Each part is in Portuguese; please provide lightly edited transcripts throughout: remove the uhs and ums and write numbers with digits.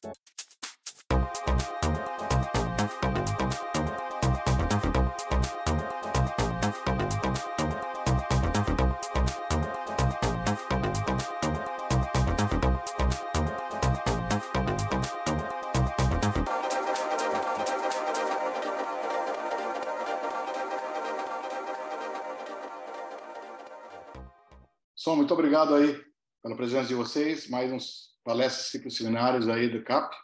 Pessoal, muito obrigado aí pela presença de vocês, mais uns palestras, ciclos seminários aí do CAP.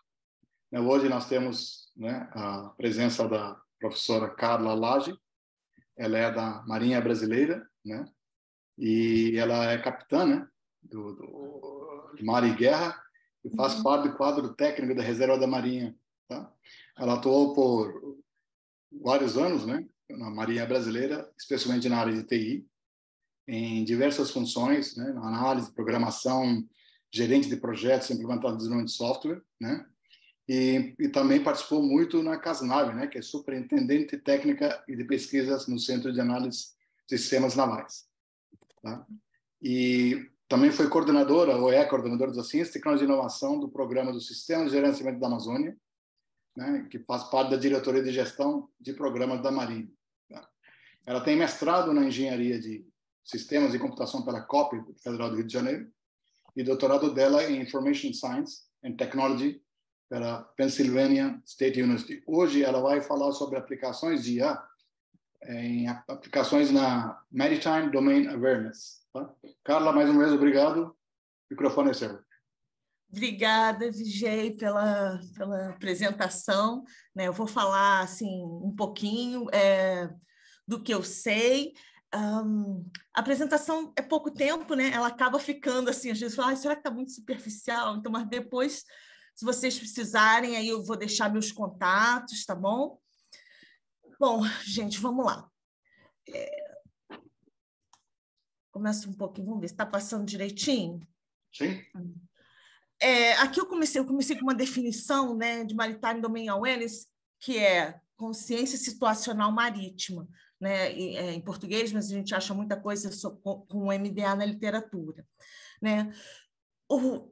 Hoje nós temos, né, a presença da professora Carla Lage. Ela é da Marinha Brasileira, né, e ela é capitã, né, de Mar e Guerra e faz parte do quadro técnico da Reserva da Marinha. Tá? Ela atuou por vários anos, né, na Marinha Brasileira, especialmente na área de TI, em diversas funções, né, na análise, programação, gerente de projetos, implementação de desenvolvimento de software, né, e também participou muito na CASNAV, né, que é Superintendente Técnica e de Pesquisas no Centro de Análise de Sistemas Navais. Tá? E também foi coordenadora, ou é coordenadora da Ciência, Tecnologia e Inovação do Programa do Sistema de Gerenciamento da Amazônia, né, que faz parte da Diretoria de Gestão de Programas da Marinha. Tá? Ela tem mestrado na Engenharia de Sistemas e Computação pela COP, Federal do Rio de Janeiro, e doutorado dela em Information Science and Technology pela Pennsylvania State University. Hoje ela vai falar sobre aplicações de IA em aplicações na Maritime Domain Awareness. Tá? Carla, mais uma vez, obrigado. O microfone é seu. Obrigada, Vijay, pela apresentação. Né? Eu vou falar assim, um pouquinho do que eu sei. A apresentação é pouco tempo, né? Ela acaba ficando assim, às vezes fala, será que está muito superficial? Então, mas depois, se vocês precisarem, aí eu vou deixar meus contatos, tá bom? Bom, gente, vamos lá. Começa um pouquinho, vamos ver se está passando direitinho. Sim. Aqui eu comecei com uma definição, né, de Maritime Domain Awareness, que é consciência situacional marítima, né, em português, mas a gente acha muita coisa com MDA na literatura, né?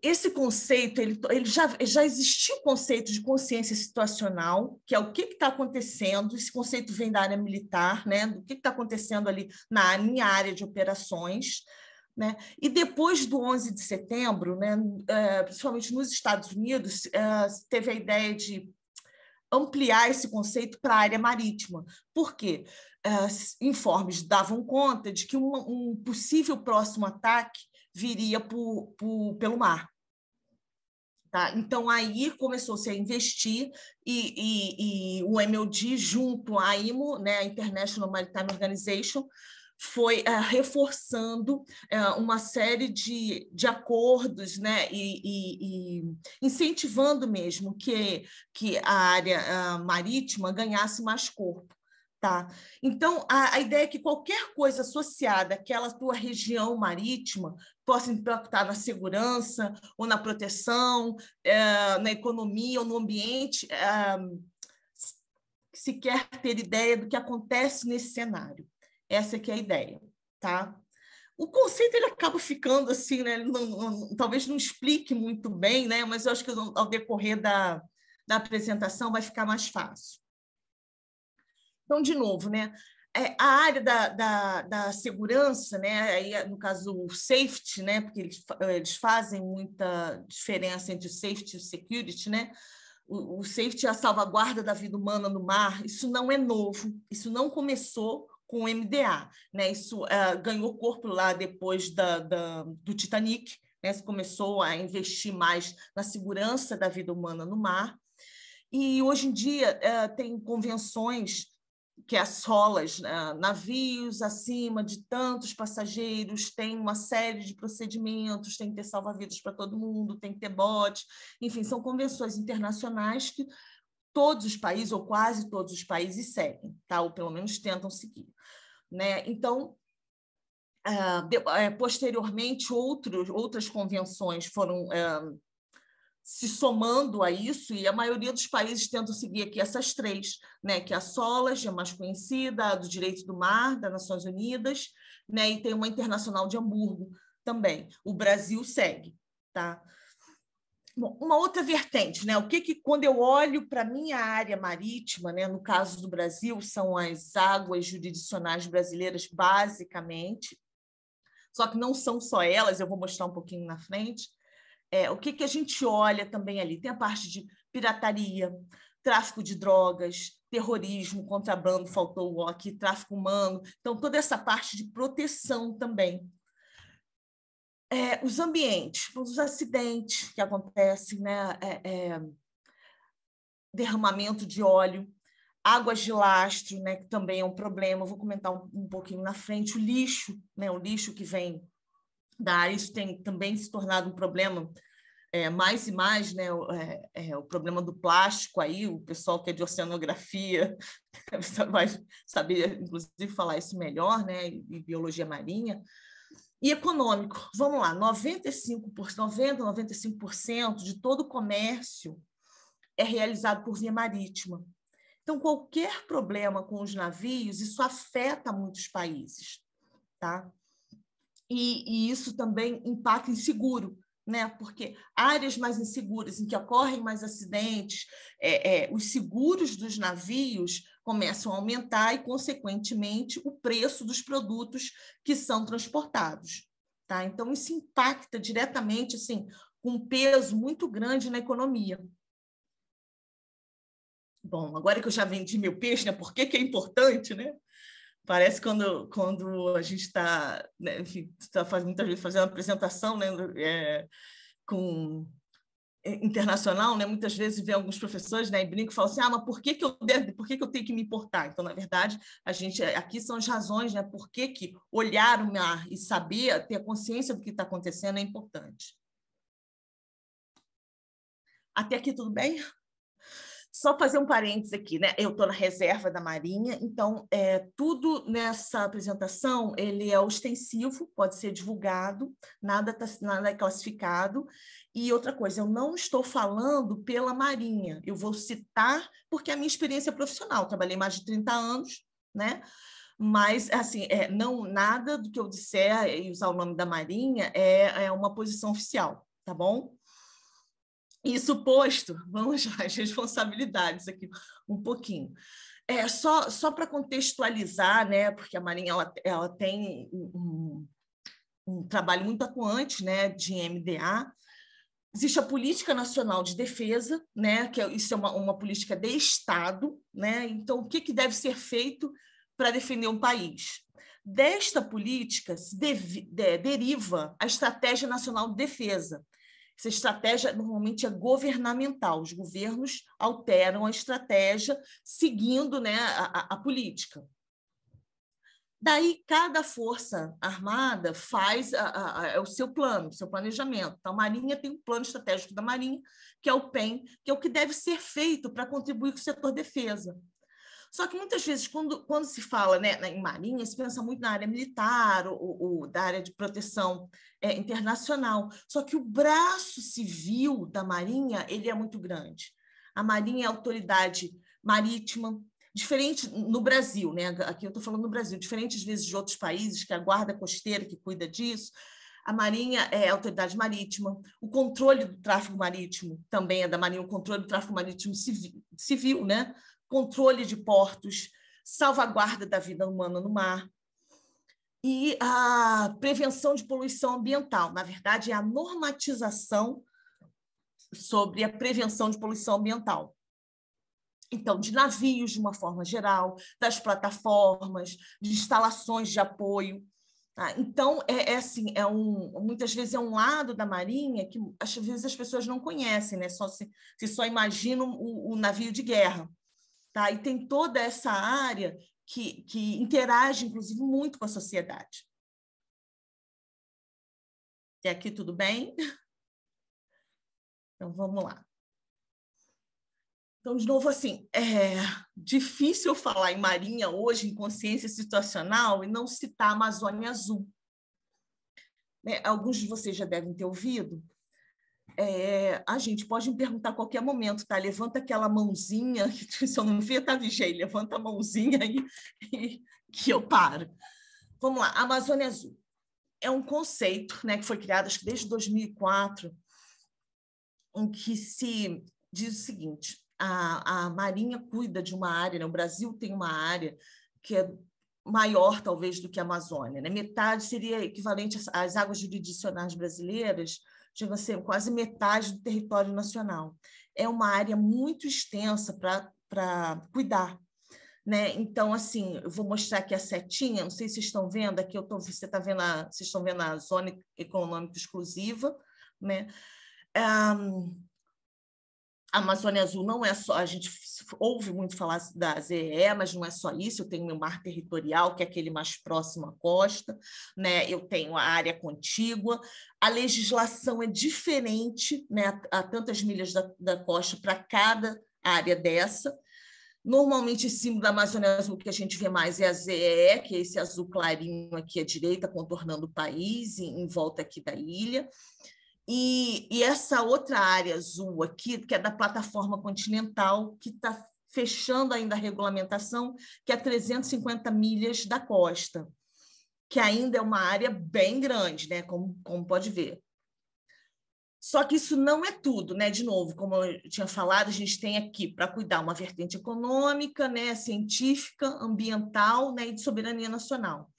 Esse conceito, ele já existia o conceito de consciência situacional, que é o que está acontecendo. Esse conceito vem da área militar, né, do que está acontecendo ali na minha área de operações, né? E depois do 11 de setembro, né, principalmente nos Estados Unidos, teve a ideia de ampliar esse conceito para a área marítima. Por quê? Informes davam conta de que um possível próximo ataque viria pelo mar. Tá? Então, aí começou-se a investir e o MOD, junto à IMO, né, a International Maritime Organization, foi reforçando uma série de acordos, né, e incentivando mesmo que a área marítima ganhasse mais corpo. Tá? Então, a ideia é que qualquer coisa associada àquela tua região marítima possa impactar na segurança ou na proteção, na economia ou no ambiente, se quer ter ideia do que acontece nesse cenário. Essa que é a ideia, tá? O conceito ele acaba ficando assim, né? Talvez não explique muito bem, né? Mas eu acho que ao decorrer da apresentação vai ficar mais fácil. Então, de novo, né? A área da segurança, né? Aí, no caso, o safety, né? Porque eles fazem muita diferença entre o safety e o security, né? O safety é a salvaguarda da vida humana no mar. Isso não é novo, isso não começou com o MDA, né? Isso ganhou corpo lá depois do Titanic, né? Se começou a investir mais na segurança da vida humana no mar. E hoje em dia tem convenções que assolas navios acima de tantos passageiros, tem uma série de procedimentos, tem que ter salva-vidas para todo mundo, tem que ter bote, enfim, são convenções internacionais que todos os países, ou quase todos os países, seguem, tá? Ou pelo menos tentam seguir. Né? Então, posteriormente, outras convenções foram se somando a isso, e a maioria dos países tentam seguir aqui essas três, né? Que é a SOLAS, é a mais conhecida, a do Direito do Mar, das Nações Unidas, né? E tem uma internacional de Hamburgo também. O Brasil segue. Tá? Bom, uma outra vertente, né? O que quando eu olho para a minha área marítima, né? No caso do Brasil, são as águas jurisdicionais brasileiras, basicamente, só que não são só elas, eu vou mostrar um pouquinho na frente. O que a gente olha também ali? Tem a parte de pirataria, tráfico de drogas, terrorismo, contrabando, faltou aqui, tráfico humano. Então, toda essa parte de proteção também. Os ambientes, os acidentes que acontecem, né? Derramamento de óleo, águas de lastro, né? Que também é um problema, eu vou comentar um pouquinho na frente, o lixo, né? O lixo que vem da área, isso tem também se tornado um problema mais e mais, né? O problema do plástico aí, o pessoal que é de oceanografia vai saber, inclusive, falar isso melhor, né? E biologia marinha. E econômico, vamos lá, 95% de todo o comércio é realizado por via marítima. Então, qualquer problema com os navios, isso afeta muitos países, tá? E isso também impacta em seguro, né? Porque áreas mais inseguras, em que ocorrem mais acidentes, os seguros dos navios começam a aumentar e, consequentemente, o preço dos produtos que são transportados. Tá? Então, isso impacta diretamente, assim, com um peso muito grande na economia. Bom, agora que eu já vendi meu peixe, né? Por que é importante, né? Parece quando a gente está, né, enfim, muitas vezes fazendo uma apresentação, né, com internacional, né, muitas vezes vê alguns professores, né, e brincam e falam assim, mas por que eu tenho que me importar? Então, na verdade, aqui são as razões, né, por que olhar o mar e saber, ter consciência do que está acontecendo é importante. Até aqui tudo bem? Só fazer um parênteses aqui, né? Eu estou na reserva da Marinha, então tudo nessa apresentação ele é ostensivo, pode ser divulgado, nada é classificado. E outra coisa, eu não estou falando pela Marinha, eu vou citar porque é a minha experiência profissional, trabalhei mais de 30 anos, né? Mas, assim, não, nada do que eu disser e usar o nome da Marinha é uma posição oficial, tá bom? Isso posto, vamos às responsabilidades aqui um pouquinho. Só para contextualizar, né, porque a Marinha ela tem um trabalho muito atuante, né, de MDA. Existe a Política Nacional de Defesa, né, isso é uma política de Estado, né? Então, o que deve ser feito para defender um país? Desta política se deriva a Estratégia Nacional de Defesa. Essa estratégia normalmente é governamental, os governos alteram a estratégia seguindo, né, a política. Daí, cada força armada faz o seu plano, o seu planejamento. Então, a Marinha tem um plano estratégico da Marinha, que é o PEM, que é o que deve ser feito para contribuir com o setor defesa. Só que, muitas vezes, quando se fala, né, em Marinha, se pensa muito na área militar ou da área de proteção internacional. Só que o braço civil da Marinha ele é muito grande. A Marinha é a autoridade marítima, diferente no Brasil, né? Aqui eu estou falando no Brasil, diferente às vezes de outros países, que é a guarda costeira que cuida disso. A Marinha é a autoridade marítima, o controle do tráfego marítimo também é da Marinha, o controle do tráfego marítimo civil, né? Controle de portos, salvaguarda da vida humana no mar e a prevenção de poluição ambiental. Na verdade, é a normatização sobre a prevenção de poluição ambiental. Então, de navios, de uma forma geral, das plataformas, de instalações de apoio. Tá? Então, assim, muitas vezes é um lado da Marinha que, às vezes, as pessoas não conhecem, né? Só imaginam o navio de guerra. Tá? E tem toda essa área que interage, inclusive, muito com a sociedade. E aqui tudo bem? Então, vamos lá. Então, de novo, assim, é difícil falar em Marinha hoje, em consciência situacional, e não citar a Amazônia Azul. Né? Alguns de vocês já devem ter ouvido. A gente pode me perguntar a qualquer momento, tá? Levanta aquela mãozinha, se eu não ver, tá, Vigei? Levanta a mãozinha aí e que eu paro. Vamos lá, Amazônia Azul. É um conceito, né, que foi criado acho que desde 2004, em que se diz o seguinte: a Marinha cuida de uma área, né? O Brasil tem uma área que é maior, talvez, do que a Amazônia, né? Metade seria equivalente às águas jurisdicionais brasileiras, chega a ser quase metade do território nacional. É uma área muito extensa para cuidar, né? Então, assim, eu vou mostrar aqui a setinha, não sei se vocês estão vendo, aqui vocês estão vendo a zona econômica exclusiva, né? A Amazônia Azul não é só, a gente ouve muito falar da ZEE, mas não é só isso, eu tenho meu mar territorial, que é aquele mais próximo à costa, né? Eu tenho a área contígua, a legislação é diferente, né? Há tantas milhas da costa para cada área dessa. Normalmente, em cima da Amazônia Azul, que a gente vê mais é a ZEE, que é esse azul clarinho aqui à direita, contornando o país, em volta aqui da ilha. E essa outra área azul aqui, que é da plataforma continental, que está fechando ainda a regulamentação, que é 350 milhas da costa, que ainda é uma área bem grande, né? Como pode ver. Só que isso não é tudo, né? De novo, como eu tinha falado, a gente tem aqui para cuidar uma vertente econômica, né? Científica, ambiental, né? E de soberania nacional.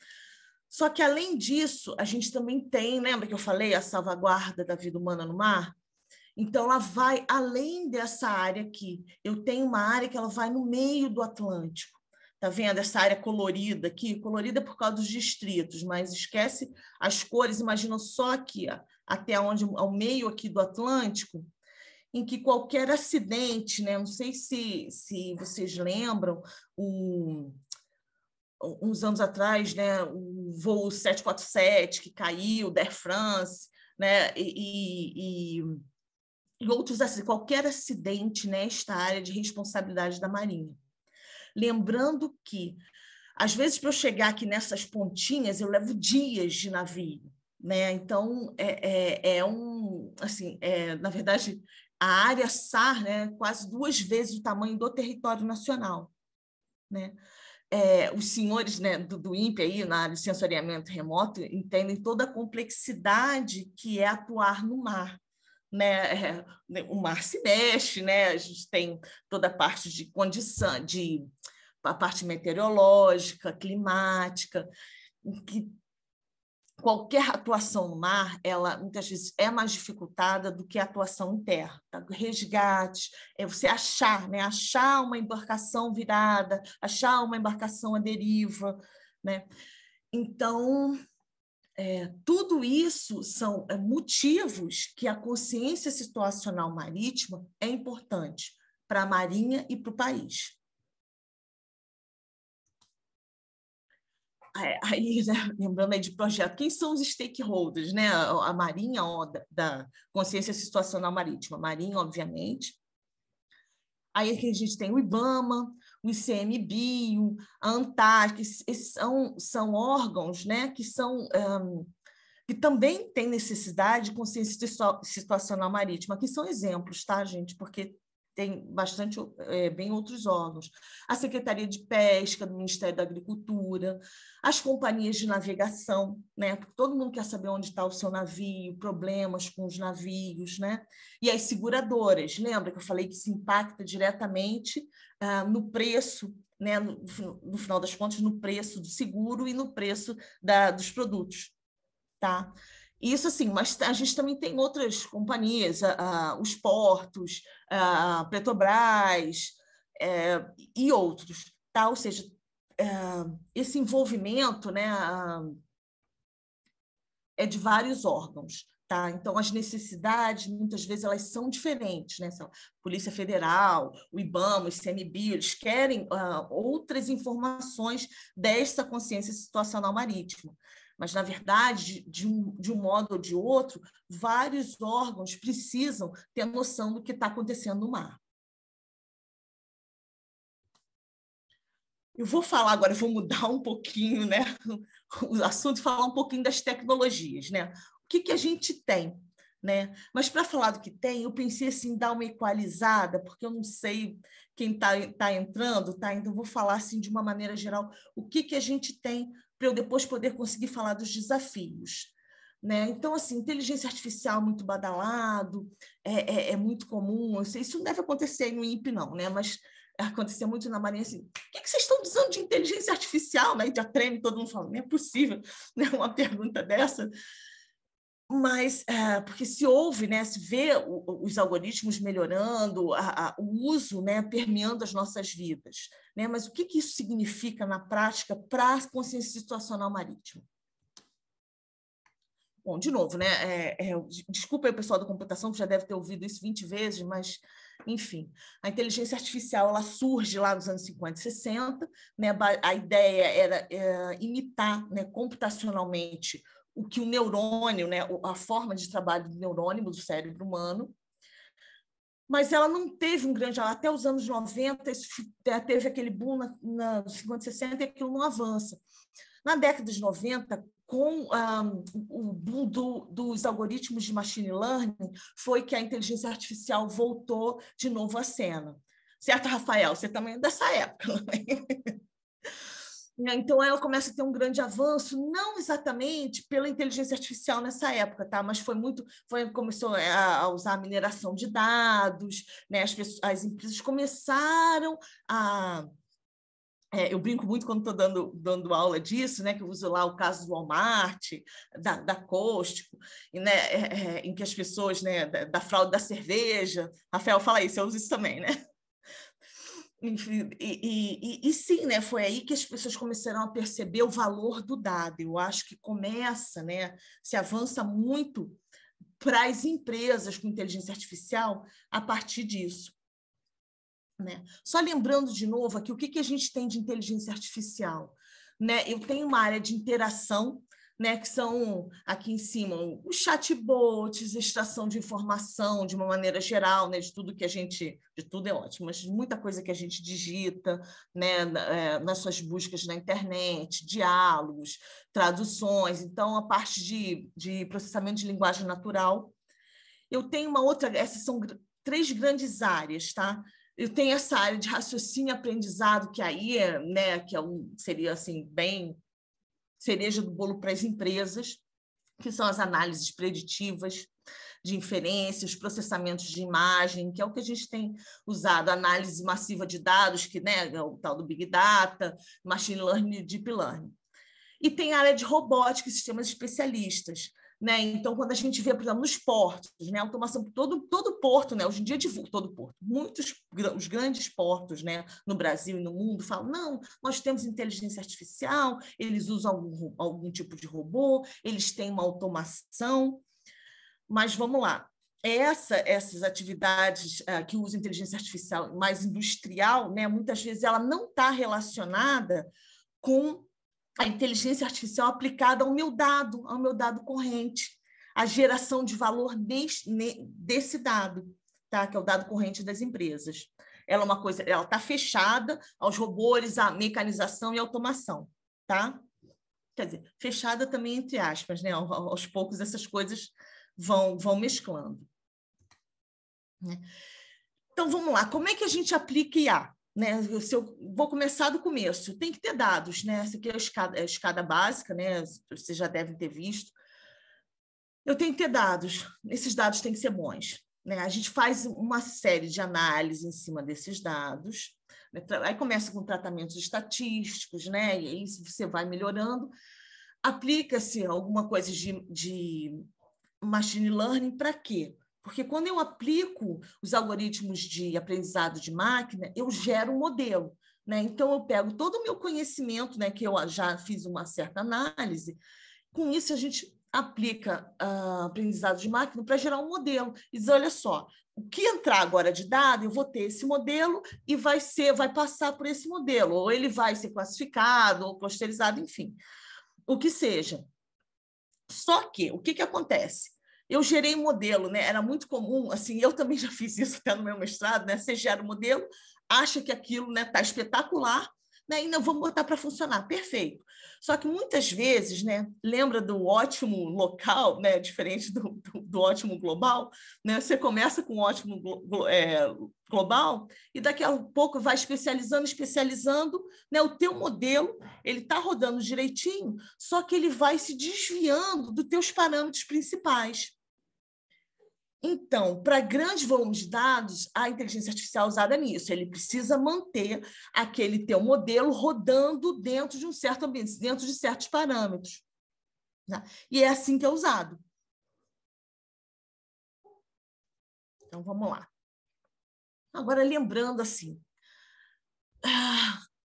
Só que, além disso, a gente também tem, lembra que eu falei, a salvaguarda da vida humana no mar? Então, ela vai além dessa área aqui. Eu tenho uma área que ela vai no meio do Atlântico. Está vendo essa área colorida aqui? Colorida por causa dos distritos, mas esquece as cores, imagina só aqui, ó, até onde, ao meio aqui do Atlântico, em que qualquer acidente, né? Não sei se vocês lembram, uns anos atrás, né, o voo 747 que caiu, da Air France, né, e outros acidentes, qualquer acidente nesta área de responsabilidade da Marinha. Lembrando que, às vezes, para eu chegar aqui nessas pontinhas, eu levo dias de navio, né? Então, na verdade, a área SAR, né, quase 2 vezes o tamanho do território nacional, né? Os senhores, né, do INPE aí, na área de sensoriamento remoto, entendem toda a complexidade que é atuar no mar, né? O mar se mexe, né? A gente tem toda a parte de condição, a parte meteorológica, climática, que qualquer atuação no mar, ela muitas vezes é mais dificultada do que a atuação em terra. Tá? Resgate, você achar, né? Achar uma embarcação virada, achar uma embarcação à deriva, né? Então, tudo isso são motivos que a consciência situacional marítima é importante para a Marinha e para o país. Aí, né, lembrando aí de projeto, quem são os stakeholders, né? A Marinha, da consciência situacional marítima, a Marinha, obviamente. Aí aqui a gente tem o IBAMA, o ICMBio, a ANTARC, esses são órgãos, né, que também têm necessidade de consciência situacional marítima, que são exemplos, tá, gente? Porque tem bastante, bem outros órgãos. A Secretaria de Pesca, do Ministério da Agricultura, as companhias de navegação, né? Porque todo mundo quer saber onde está o seu navio, problemas com os navios, né? E as seguradoras, lembra que eu falei que se impacta diretamente no preço, né? No final das contas, no preço do seguro e no preço dos produtos, tá? Isso assim, mas a gente também tem outras companhias, os portos, a Petrobras e outros, tá? Ou seja, esse envolvimento, né, é de vários órgãos, tá? Então, as necessidades, muitas vezes, elas são diferentes, né? São Polícia Federal, o IBAMA, o ICMBio, eles querem outras informações dessa consciência situacional marítima. Mas, na verdade, de um modo ou de outro, vários órgãos precisam ter noção do que está acontecendo no mar. Eu vou falar agora, eu vou mudar um pouquinho, né, o assunto, falar um pouquinho das tecnologias, né? O que a gente tem, né? Mas para falar do que tem, eu pensei assim, dar uma equalizada, porque eu não sei quem tá entrando, tá? Então vou falar assim de uma maneira geral o que a gente tem para eu depois poder conseguir falar dos desafios. né? Então, assim, inteligência artificial muito badalado, é muito comum. Isso não deve acontecer no INPE, não, né? Mas acontecia muito na Marinha, assim, o que vocês estão usando de inteligência artificial? Né? E já treme, todo mundo fala, não é possível, né? Uma pergunta dessa. Mas, porque se ouve, né, se vê os algoritmos melhorando, o uso, né, permeando as nossas vidas. Né? Mas o que isso significa na prática para a consciência situacional marítima? Bom, de novo, né, desculpa aí o pessoal da computação, que já deve ter ouvido isso 20 vezes, mas, enfim, a inteligência artificial ela surge lá nos anos 50 e 60, né, a ideia era imitar, né, computacionalmente o que o neurônio, né, a forma de trabalho do neurônio do cérebro humano, mas ela não teve um grande... Até os anos 90, teve aquele boom nos 50 e 60 e aquilo não avança. Na década de 90, com o boom dos algoritmos de machine learning, foi que a inteligência artificial voltou de novo à cena. Certo, Rafael? Você também é dessa época, né? Então, ela começa a ter um grande avanço, não exatamente pela inteligência artificial nessa época, tá? Mas começou a usar a mineração de dados, né? As empresas começaram a... eu brinco muito quando estou dando aula disso, né? Que eu uso lá o caso do Walmart, da Costco, né? Em que as pessoas, né? Da fraude da cerveja. Rafael, fala aí, você usa isso também, né? Enfim, e sim, né, foi aí que as pessoas começaram a perceber o valor do dado. Eu acho que começa, né, se avança muito para as empresas com inteligência artificial a partir disso. Né? Só lembrando de novo aqui, o que a gente tem de inteligência artificial? Né? Eu tenho uma área de interação, né, que são aqui em cima os chatbots, extração de informação de uma maneira geral, né, de tudo que a gente, de tudo é ótimo, mas de muita coisa que a gente digita, né, nas suas buscas na internet, diálogos, traduções, então a parte de processamento de linguagem natural. Eu tenho uma outra, essas são 3 grandes áreas, tá? Eu tenho essa área de raciocínio e aprendizado, que aí né, que seria assim, bem cereja do bolo para as empresas, que são as análises preditivas de inferências, processamentos de imagem, que é o que a gente tem usado, análise massiva de dados, que né, é o tal do Big Data, Machine Learning e Deep Learning. E tem a área de robótica e sistemas especialistas. Né? Então, quando a gente vê, por exemplo, nos portos, né? Automação, todo porto, né? Hoje em dia, todo porto, os grandes portos, né? No Brasil e no mundo falam, não, nós temos inteligência artificial, eles usam algum tipo de robô, eles têm uma automação, mas vamos lá. Essas atividades que usam inteligência artificial mais industrial, né? Muitas vezes ela não está relacionada com a inteligência artificial aplicada ao meu dado corrente, a geração de valor desse dado, tá? Que é o dado corrente das empresas. Ela é uma coisa, ela está fechada aos robôs, à mecanização e automação, tá? Quer dizer, fechada também entre aspas, né? Aos poucos essas coisas vão mesclando. Então, vamos lá. Como é que a gente aplica IA? Né? Se eu vou começar do começo, tem que ter dados, né? Essa aqui é a escada básica, né? Vocês já devem ter visto. Eu tenho que ter dados, esses dados têm que ser bons. Né? A gente faz uma série de análises em cima desses dados, né? Aí começa com tratamentos estatísticos, né? E aí você vai melhorando. Aplica-se alguma coisa de machine learning para quê? Porque quando eu aplico os algoritmos de aprendizado de máquina, eu gero um modelo. Né? Então, eu pego todo o meu conhecimento, né, que eu já fiz uma certa análise, com isso a gente aplica aprendizado de máquina para gerar um modelo. E diz, olha só, o que entrar agora de dado, eu vou ter esse modelo e vai passar por esse modelo, ou ele vai ser classificado, ou clusterizado, enfim, o que seja. Só que, o que acontece? Eu gerei um modelo, né? Era muito comum, assim, eu também já fiz isso até no meu mestrado, né? Você gera um modelo, acha que aquilo está espetacular, né? E não vamos botar para funcionar, perfeito. Só que muitas vezes, né? Lembra do ótimo local, né? Diferente do do ótimo global, né? Você começa com o ótimo global e daqui a pouco vai especializando, né? O teu modelo, ele está rodando direitinho, só que ele vai se desviando dos teus parâmetros principais. Então, para grandes volumes de dados, a inteligência artificial é usada nisso. Ele precisa manter aquele teu modelo rodando dentro de um certo ambiente, dentro de certos parâmetros. Né? E é assim que é usado. Então, vamos lá. Agora, lembrando assim,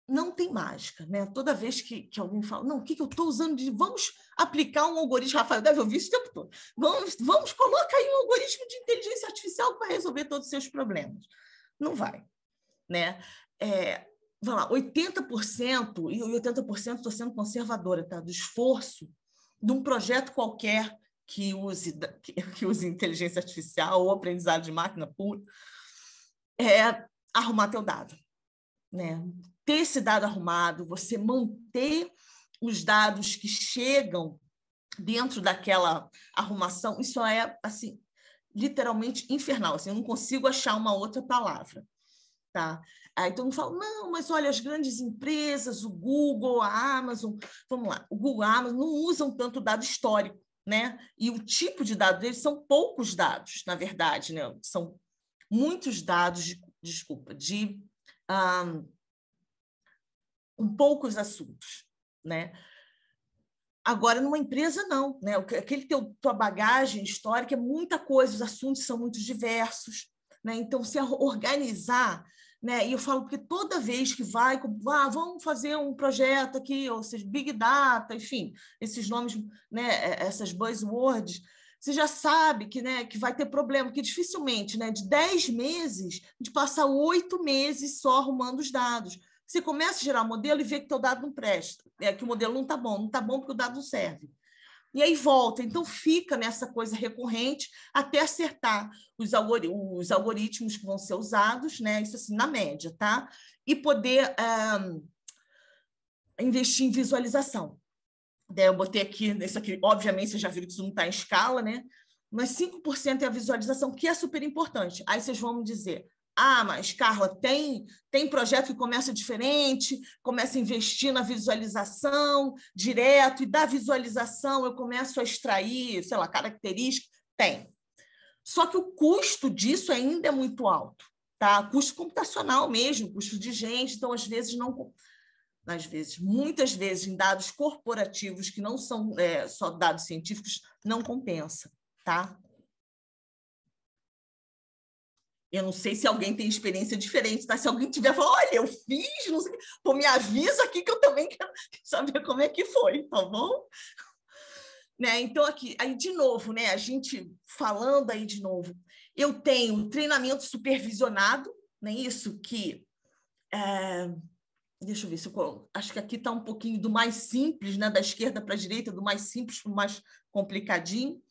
não tem mágica, né? Toda vez que alguém fala, não, o que eu estou usando de... Vamos aplicar um algoritmo, Rafael deve ouvir isso o tempo todo. Vamos colocar aí um algoritmo de inteligência artificial que vai resolver todos os seus problemas. Não vai, né? Vamos lá, 80%, e 80% estou sendo conservadora, tá? Do esforço de um projeto qualquer que use inteligência artificial ou aprendizado de máquina pura, é arrumar teu dado, né? Ter esse dado arrumado, você manter os dados que chegam dentro daquela arrumação, isso é, assim, literalmente infernal. Assim, eu não consigo achar uma outra palavra. Tá? Aí todo mundo fala, não, mas olha, as grandes empresas, o Google, a Amazon, vamos lá, o Google e a Amazon não usam tanto dado histórico, né? E o tipo de dado deles são poucos dados, na verdade, né? São muitos dados, com poucos assuntos, né? Agora, numa empresa, não, né? Aquele tua bagagem histórica é muita coisa, os assuntos são muito diversos, né? Então, se organizar, né? E eu falo porque toda vez que vamos fazer um projeto aqui, ou seja, Big Data, enfim, esses nomes, né? Essas buzzwords, você já sabe que, né, que vai ter problema, que dificilmente, né, de 10 meses, de passar 8 meses só arrumando os dados. Você começa a gerar modelo e vê que o teu dado não presta, que o modelo não está bom porque o dado não serve. E aí volta, então fica nessa coisa recorrente até acertar os algoritmos que vão ser usados, né? Isso assim, na média, tá? E poder investir em visualização. Eu botei aqui, isso aqui, obviamente, vocês já viram que isso não está em escala, né? Mas 5% é a visualização, que é super importante. Aí vocês vão me dizer, mas, Carla, tem projeto que começa diferente, começa a investir na visualização direto, e da visualização eu começo a extrair, sei lá, características. Tem. Só que o custo disso ainda é muito alto, tá? Custo computacional mesmo, custo de gente, então, muitas vezes, em dados corporativos, que não são só dados científicos, não compensa, tá? Eu não sei se alguém tem experiência diferente, tá? Se alguém tiver falando, olha, eu fiz, não sei, pô, me avisa aqui que eu também quero saber como é que foi, tá bom? Né? Então, aqui, aí de novo, né? A gente falando aí de novo, eu tenho treinamento supervisionado, né? Isso que... deixa eu ver se eu... Acho que aqui está um pouquinho do mais simples, né? Da esquerda para a direita, do mais simples para o mais complicadinho.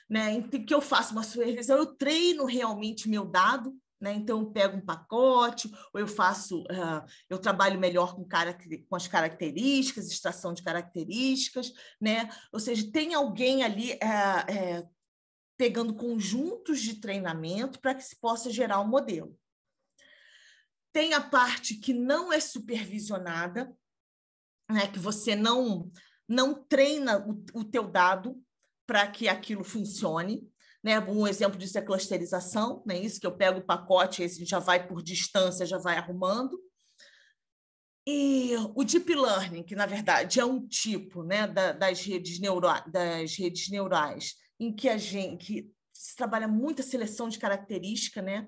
Né? Então, que eu faço uma supervisão, eu treino realmente meu dado, né? Então eu pego um pacote, ou eu trabalho melhor com as características, extração de características, né? Ou seja, tem alguém ali pegando conjuntos de treinamento para que se possa gerar um modelo. Tem a parte que não é supervisionada, né? Que você não treina o teu dado para que aquilo funcione. Né? Um exemplo disso é clusterização, né? Isso que eu pego o pacote, esse já vai por distância, já vai arrumando. E o deep learning, que na verdade é um tipo, né, das redes neurais, em que se trabalha muita seleção de característica, né?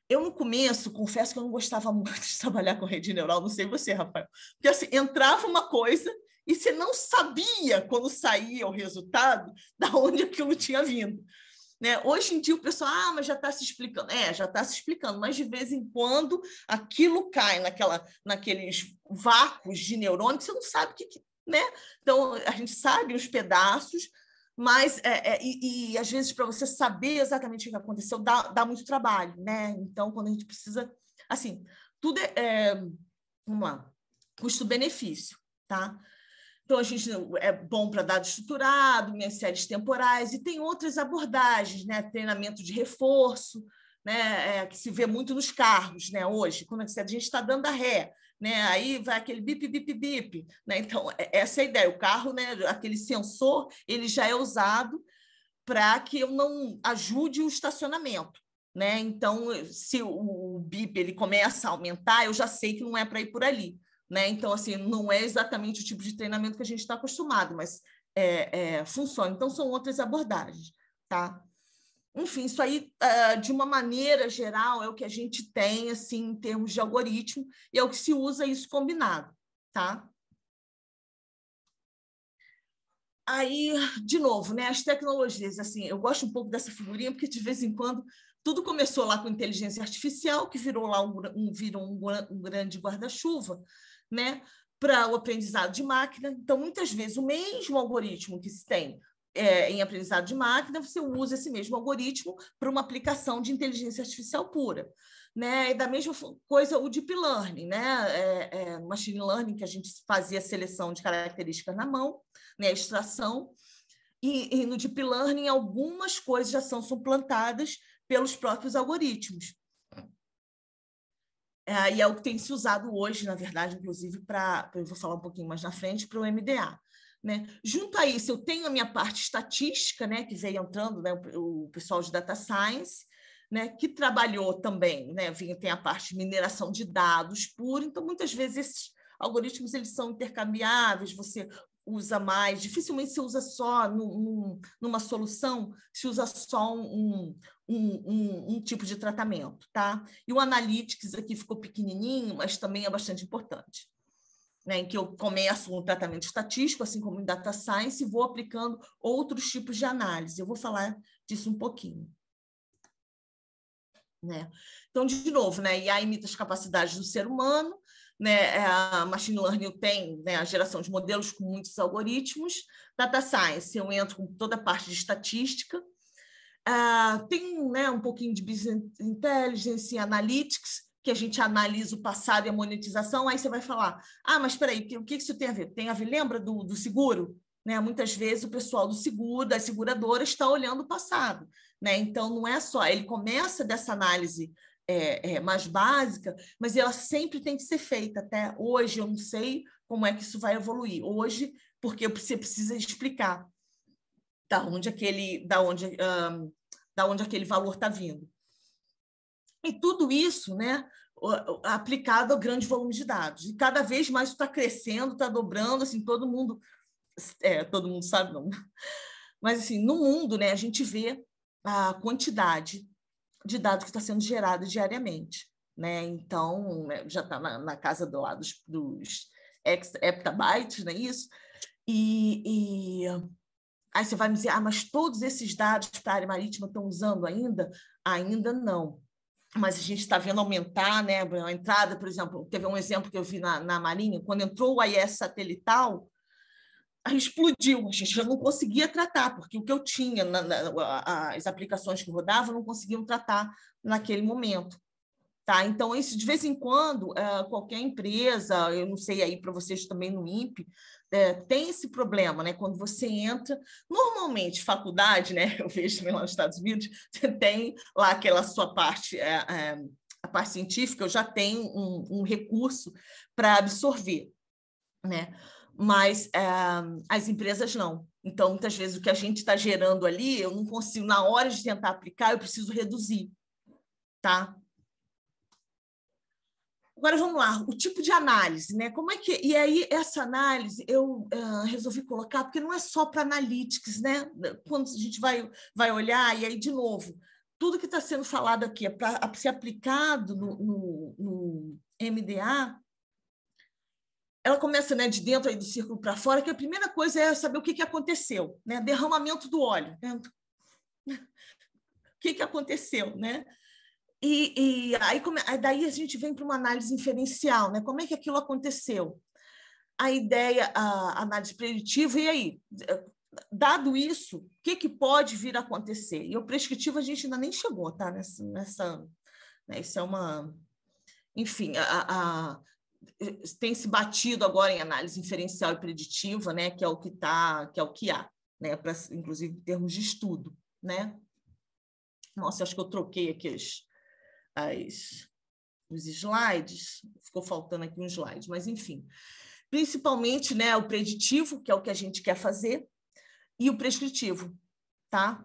Eu, no começo, confesso que eu não gostava muito de trabalhar com rede neural, não sei você, Rafael, porque assim, entrava uma coisa e você não sabia, quando saía o resultado, de onde aquilo tinha vindo. Né? Hoje em dia o pessoal, mas já está se explicando. Já está se explicando, mas de vez em quando aquilo cai naqueles vácuos de neurônio que você não sabe o que... Né? Então, a gente sabe os pedaços, mas e às vezes para você saber exatamente o que aconteceu dá muito trabalho, né? Então quando a gente precisa, assim, tudo vamos lá, custo-benefício, tá? Então, a gente é bom para dado estruturado, minhas séries temporais, e tem outras abordagens, né? Treinamento de reforço, né? Que se vê muito nos carros, né? Hoje, quando a gente está dando a ré, né? Aí vai aquele bip, bip, bip, né? Então, essa é a ideia. O carro, né? Aquele sensor, ele já é usado para que eu não ajude o estacionamento, né? Então, se o bip ele começa a aumentar, eu já sei que não é para ir por ali, né? Então, assim, não é exatamente o tipo de treinamento que a gente está acostumado, mas funciona. Então, são outras abordagens, tá? Enfim, isso aí, de uma maneira geral, é o que a gente tem, assim, em termos de algoritmo, e é o que se usa isso combinado, tá? Aí, de novo, né, as tecnologias, assim, eu gosto um pouco dessa figurinha, porque de vez em quando tudo começou lá com inteligência artificial, que virou lá um grande guarda-chuva, né, para o aprendizado de máquina. Então, muitas vezes, o mesmo algoritmo que se tem em aprendizado de máquina, você usa esse mesmo algoritmo para uma aplicação de inteligência artificial pura. Né? E da mesma coisa o deep learning, né? Machine learning, que a gente fazia a seleção de características na mão, né? A extração, e no deep learning algumas coisas já são suplantadas pelos próprios algoritmos. E é o que tem se usado hoje, na verdade, inclusive, eu vou falar um pouquinho mais na frente, para o MDA. Né? Junto a isso, eu tenho a minha parte estatística, né, que veio entrando, né, o pessoal de Data Science, né, que trabalhou também, né, tem a parte de mineração de dados pura, então, muitas vezes, esses algoritmos eles são intercambiáveis, você usa mais, dificilmente se usa só numa solução, se usa só um tipo de tratamento. Tá? E o Analytics aqui ficou pequenininho, mas também é bastante importante. Né, em que eu começo um tratamento estatístico, assim como em Data Science, e vou aplicando outros tipos de análise. Eu vou falar disso um pouquinho. Né? Então, de novo, né, IA imita as capacidades do ser humano, né, a Machine Learning tem, né, a geração de modelos com muitos algoritmos. Data Science, eu entro com toda a parte de estatística. Tem, né, um pouquinho de Business Intelligence e Analytics, que a gente analisa o passado e a monetização. Aí você vai falar, mas espera aí, o que isso tem a ver? Tem a ver, lembra do seguro? Né? Muitas vezes o pessoal do seguro, das seguradoras, está olhando o passado. Né? Então, não é só... Ele começa dessa análise mais básica, mas ela sempre tem que ser feita. Até hoje, eu não sei como é que isso vai evoluir. Hoje, porque você precisa explicar da onde aquele valor está vindo. E tudo isso, né, aplicado ao grande volume de dados. E cada vez mais está crescendo, está dobrando, assim, todo mundo sabe, não. Mas, assim, no mundo, né, a gente vê a quantidade de dados que está sendo gerada diariamente. Né? Então, né, já está na casa dos heptabytes, não é isso? E aí você vai me dizer, mas todos esses dados para a área marítima estão usando ainda? Ainda não. Mas a gente está vendo aumentar, né? A entrada, por exemplo, teve um exemplo que eu vi na Marinha, quando entrou o AIS satelital, explodiu, a gente já não conseguia tratar, porque o que eu tinha, as aplicações que rodavam, não conseguiam tratar naquele momento. Tá? Então, isso, de vez em quando, qualquer empresa, eu não sei aí para vocês também no INPE, tem esse problema, né? Quando você entra, normalmente, faculdade, né? Eu vejo também lá nos Estados Unidos, tem lá aquela sua parte, a parte científica, eu já tenho um recurso para absorver, né? Mas as empresas não. Então, muitas vezes, o que a gente está gerando ali, eu não consigo, na hora de tentar aplicar, eu preciso reduzir, tá? Agora, vamos lá, o tipo de análise, né? Como é que... E aí, essa análise eu resolvi colocar, porque não é só para analytics, né? Quando a gente vai olhar, e aí, de novo, tudo que está sendo falado aqui é para ser aplicado no MDA, ela começa, né, de dentro aí do círculo para fora, que a primeira coisa é saber o que aconteceu, né? Derramamento do óleo. Né? O que aconteceu, né? E aí, daí a gente vem para uma análise inferencial, né? Como é que aquilo aconteceu? A ideia, a análise preditiva, e aí? Dado isso, o que pode vir a acontecer? E o prescritivo a gente ainda nem chegou, tá? Né? Isso é uma... Enfim, tem se batido agora em análise inferencial e preditiva, né, que é o que há, né, inclusive em termos de estudo, né? Nossa, acho que eu troquei aqui os slides, ficou faltando aqui um slide, mas enfim. Principalmente, né, o preditivo, que é o que a gente quer fazer, e o prescritivo, tá?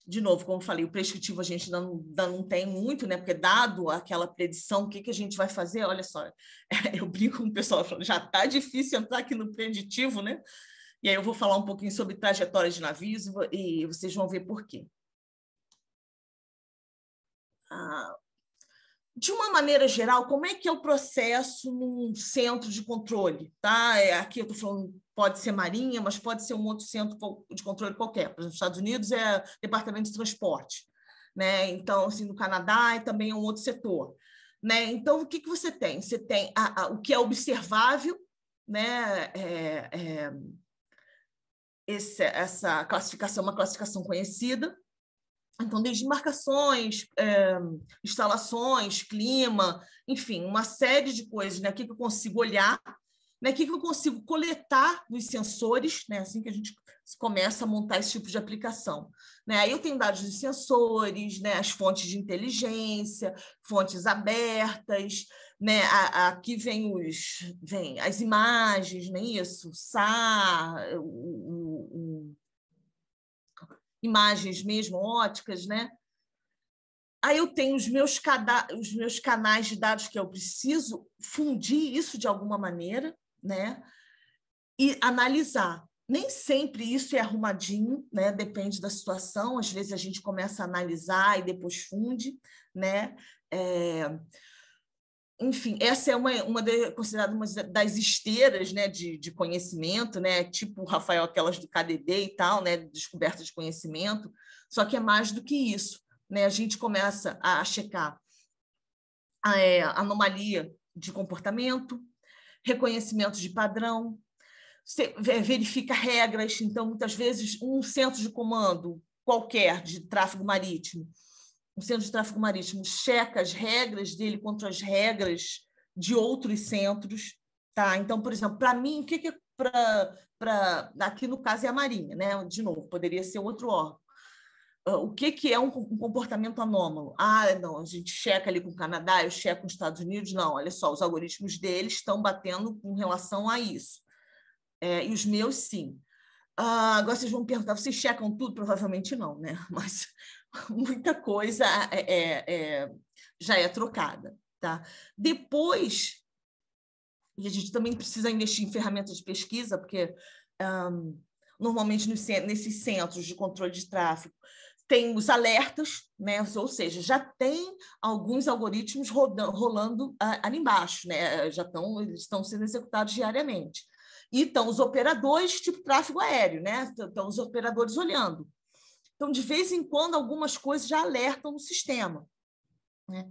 De novo, como eu falei, o prescritivo a gente ainda não tem muito, né? Porque dado aquela predição, o que a gente vai fazer? Olha só, eu brinco com o pessoal, falando, já está difícil entrar aqui no preditivo, né? E aí eu vou falar um pouquinho sobre trajetórias de navios e vocês vão ver por quê. De uma maneira geral, como é que é o processo num centro de controle? Tá? Aqui eu estou falando, pode ser Marinha, mas pode ser um outro centro de controle qualquer. Por exemplo, nos Estados Unidos é Departamento de Transporte, né? Então, assim, no Canadá também é um outro setor, né? Então, o que você tem? Você tem o que é observável, né? Essa classificação é uma classificação conhecida. Então, desde embarcações, instalações, clima, enfim, uma série de coisas, né? O que eu consigo olhar, né? O que eu consigo coletar dos sensores, né? Assim que a gente começa a montar esse tipo de aplicação, né? Aí eu tenho dados de sensores, né? As fontes de inteligência, fontes abertas, né? Aqui vem as imagens, não é isso? SAR, imagens mesmo, óticas, né? Aí eu tenho os meus canais de dados que eu preciso fundir isso de alguma maneira, né? E analisar. Nem sempre isso é arrumadinho, né? Depende da situação. Às vezes a gente começa a analisar e depois funde, né? Enfim, essa é considerada uma das esteiras, né, de conhecimento, né, tipo Rafael, aquelas do KDD e tal, né, descoberta de conhecimento, só que é mais do que isso, né? A gente começa a checar anomalia de comportamento, reconhecimento de padrão, verifica regras. Então, muitas vezes, um centro de comando qualquer de tráfego marítimo, o centro de tráfego marítimo checa as regras dele contra as regras de outros centros. Tá? Então, por exemplo, para mim, o que é aqui no caso é a Marinha, né? De novo, poderia ser outro órgão. O que é um comportamento anômalo? Não, a gente checa ali com o Canadá, eu checo com os Estados Unidos. Não, olha só, os algoritmos deles estão batendo com relação a isso. E os meus, sim. Agora vocês vão me perguntar, vocês checam tudo? Provavelmente não, né? Mas muita coisa já é trocada. Tá? Depois, e a gente também precisa investir em ferramentas de pesquisa, porque normalmente nesses centros de controle de tráfego tem os alertas, né? Ou seja, já tem alguns algoritmos rolando ali embaixo, né? Eles estão sendo executados diariamente. E estão os operadores, tipo tráfego aéreo, né? Estão os operadores olhando. Então, de vez em quando, algumas coisas já alertam no sistema, né?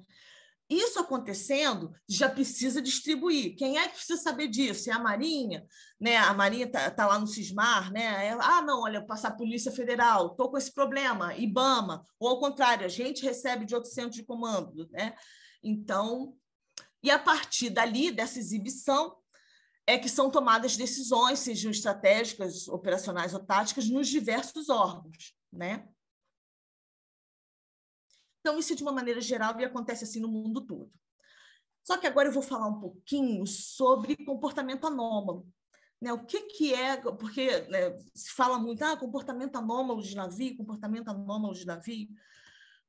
Isso acontecendo, já precisa distribuir. Quem é que precisa saber disso? É a Marinha, né? A Marinha tá lá no Sismar, né? Não, olha, passar a Polícia Federal, estou com esse problema, IBAMA, ou ao contrário, a gente recebe de outro centro de comando, né? Então, e a partir dali, dessa exibição, é que são tomadas decisões, sejam estratégicas, operacionais ou táticas, nos diversos órgãos, né? Então, isso, de uma maneira geral, e acontece assim no mundo todo. Só que agora eu vou falar um pouquinho sobre comportamento anômalo. Né? O que é... Porque, né, se fala muito, comportamento anômalo de navio, comportamento anômalo de navio.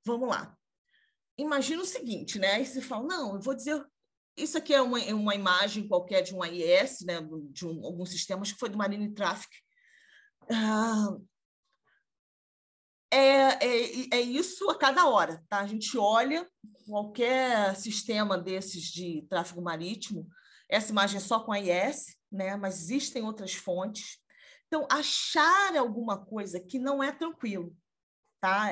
Vamos lá. Imagina o seguinte, né? Aí você fala, não, eu vou dizer... Isso aqui é uma imagem qualquer de um AIS, né? De alguns sistemas que foi do Marine Traffic. É isso a cada hora, tá? A gente olha qualquer sistema desses de tráfego marítimo, essa imagem é só com AIS, né? Mas existem outras fontes. Então, achar alguma coisa que não é tranquilo, tá?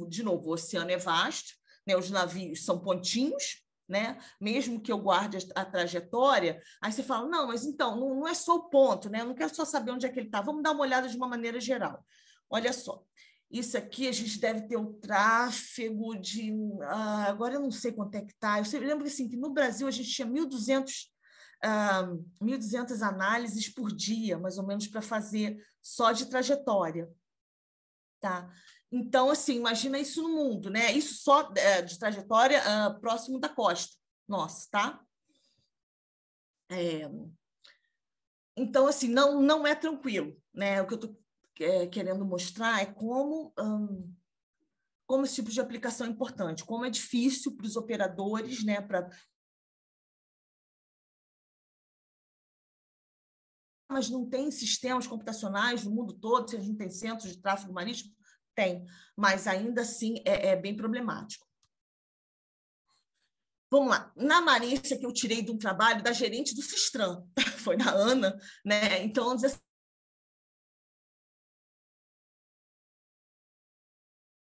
De novo, o oceano é vasto, né? Os navios são pontinhos, né? Mesmo que eu guarde a trajetória, aí você fala, não, mas então, não é só o ponto, né? Eu não quero só saber onde é que ele está, vamos dar uma olhada de uma maneira geral. Olha só, Isso aqui a gente deve ter o tráfego de... agora eu não sei quanto é que está. Eu lembro assim, que no Brasil a gente tinha 1.200 análises por dia, mais ou menos, para fazer só de trajetória. Tá? Então, assim, imagina isso no mundo, né? Isso só de trajetória próximo da costa. Nossa, tá? Então, assim, não é tranquilo, né? O que eu estou querendo mostrar é como esse tipo de aplicação é importante, como é difícil para os operadores, né? Mas não tem sistemas computacionais no mundo todo, se a gente tem centros de tráfego marítimo, tem, mas ainda assim é bem problemático. Vamos lá. Na Marinha, isso aqui eu tirei de um trabalho da gerente do Sistran, foi da Ana, né? Então,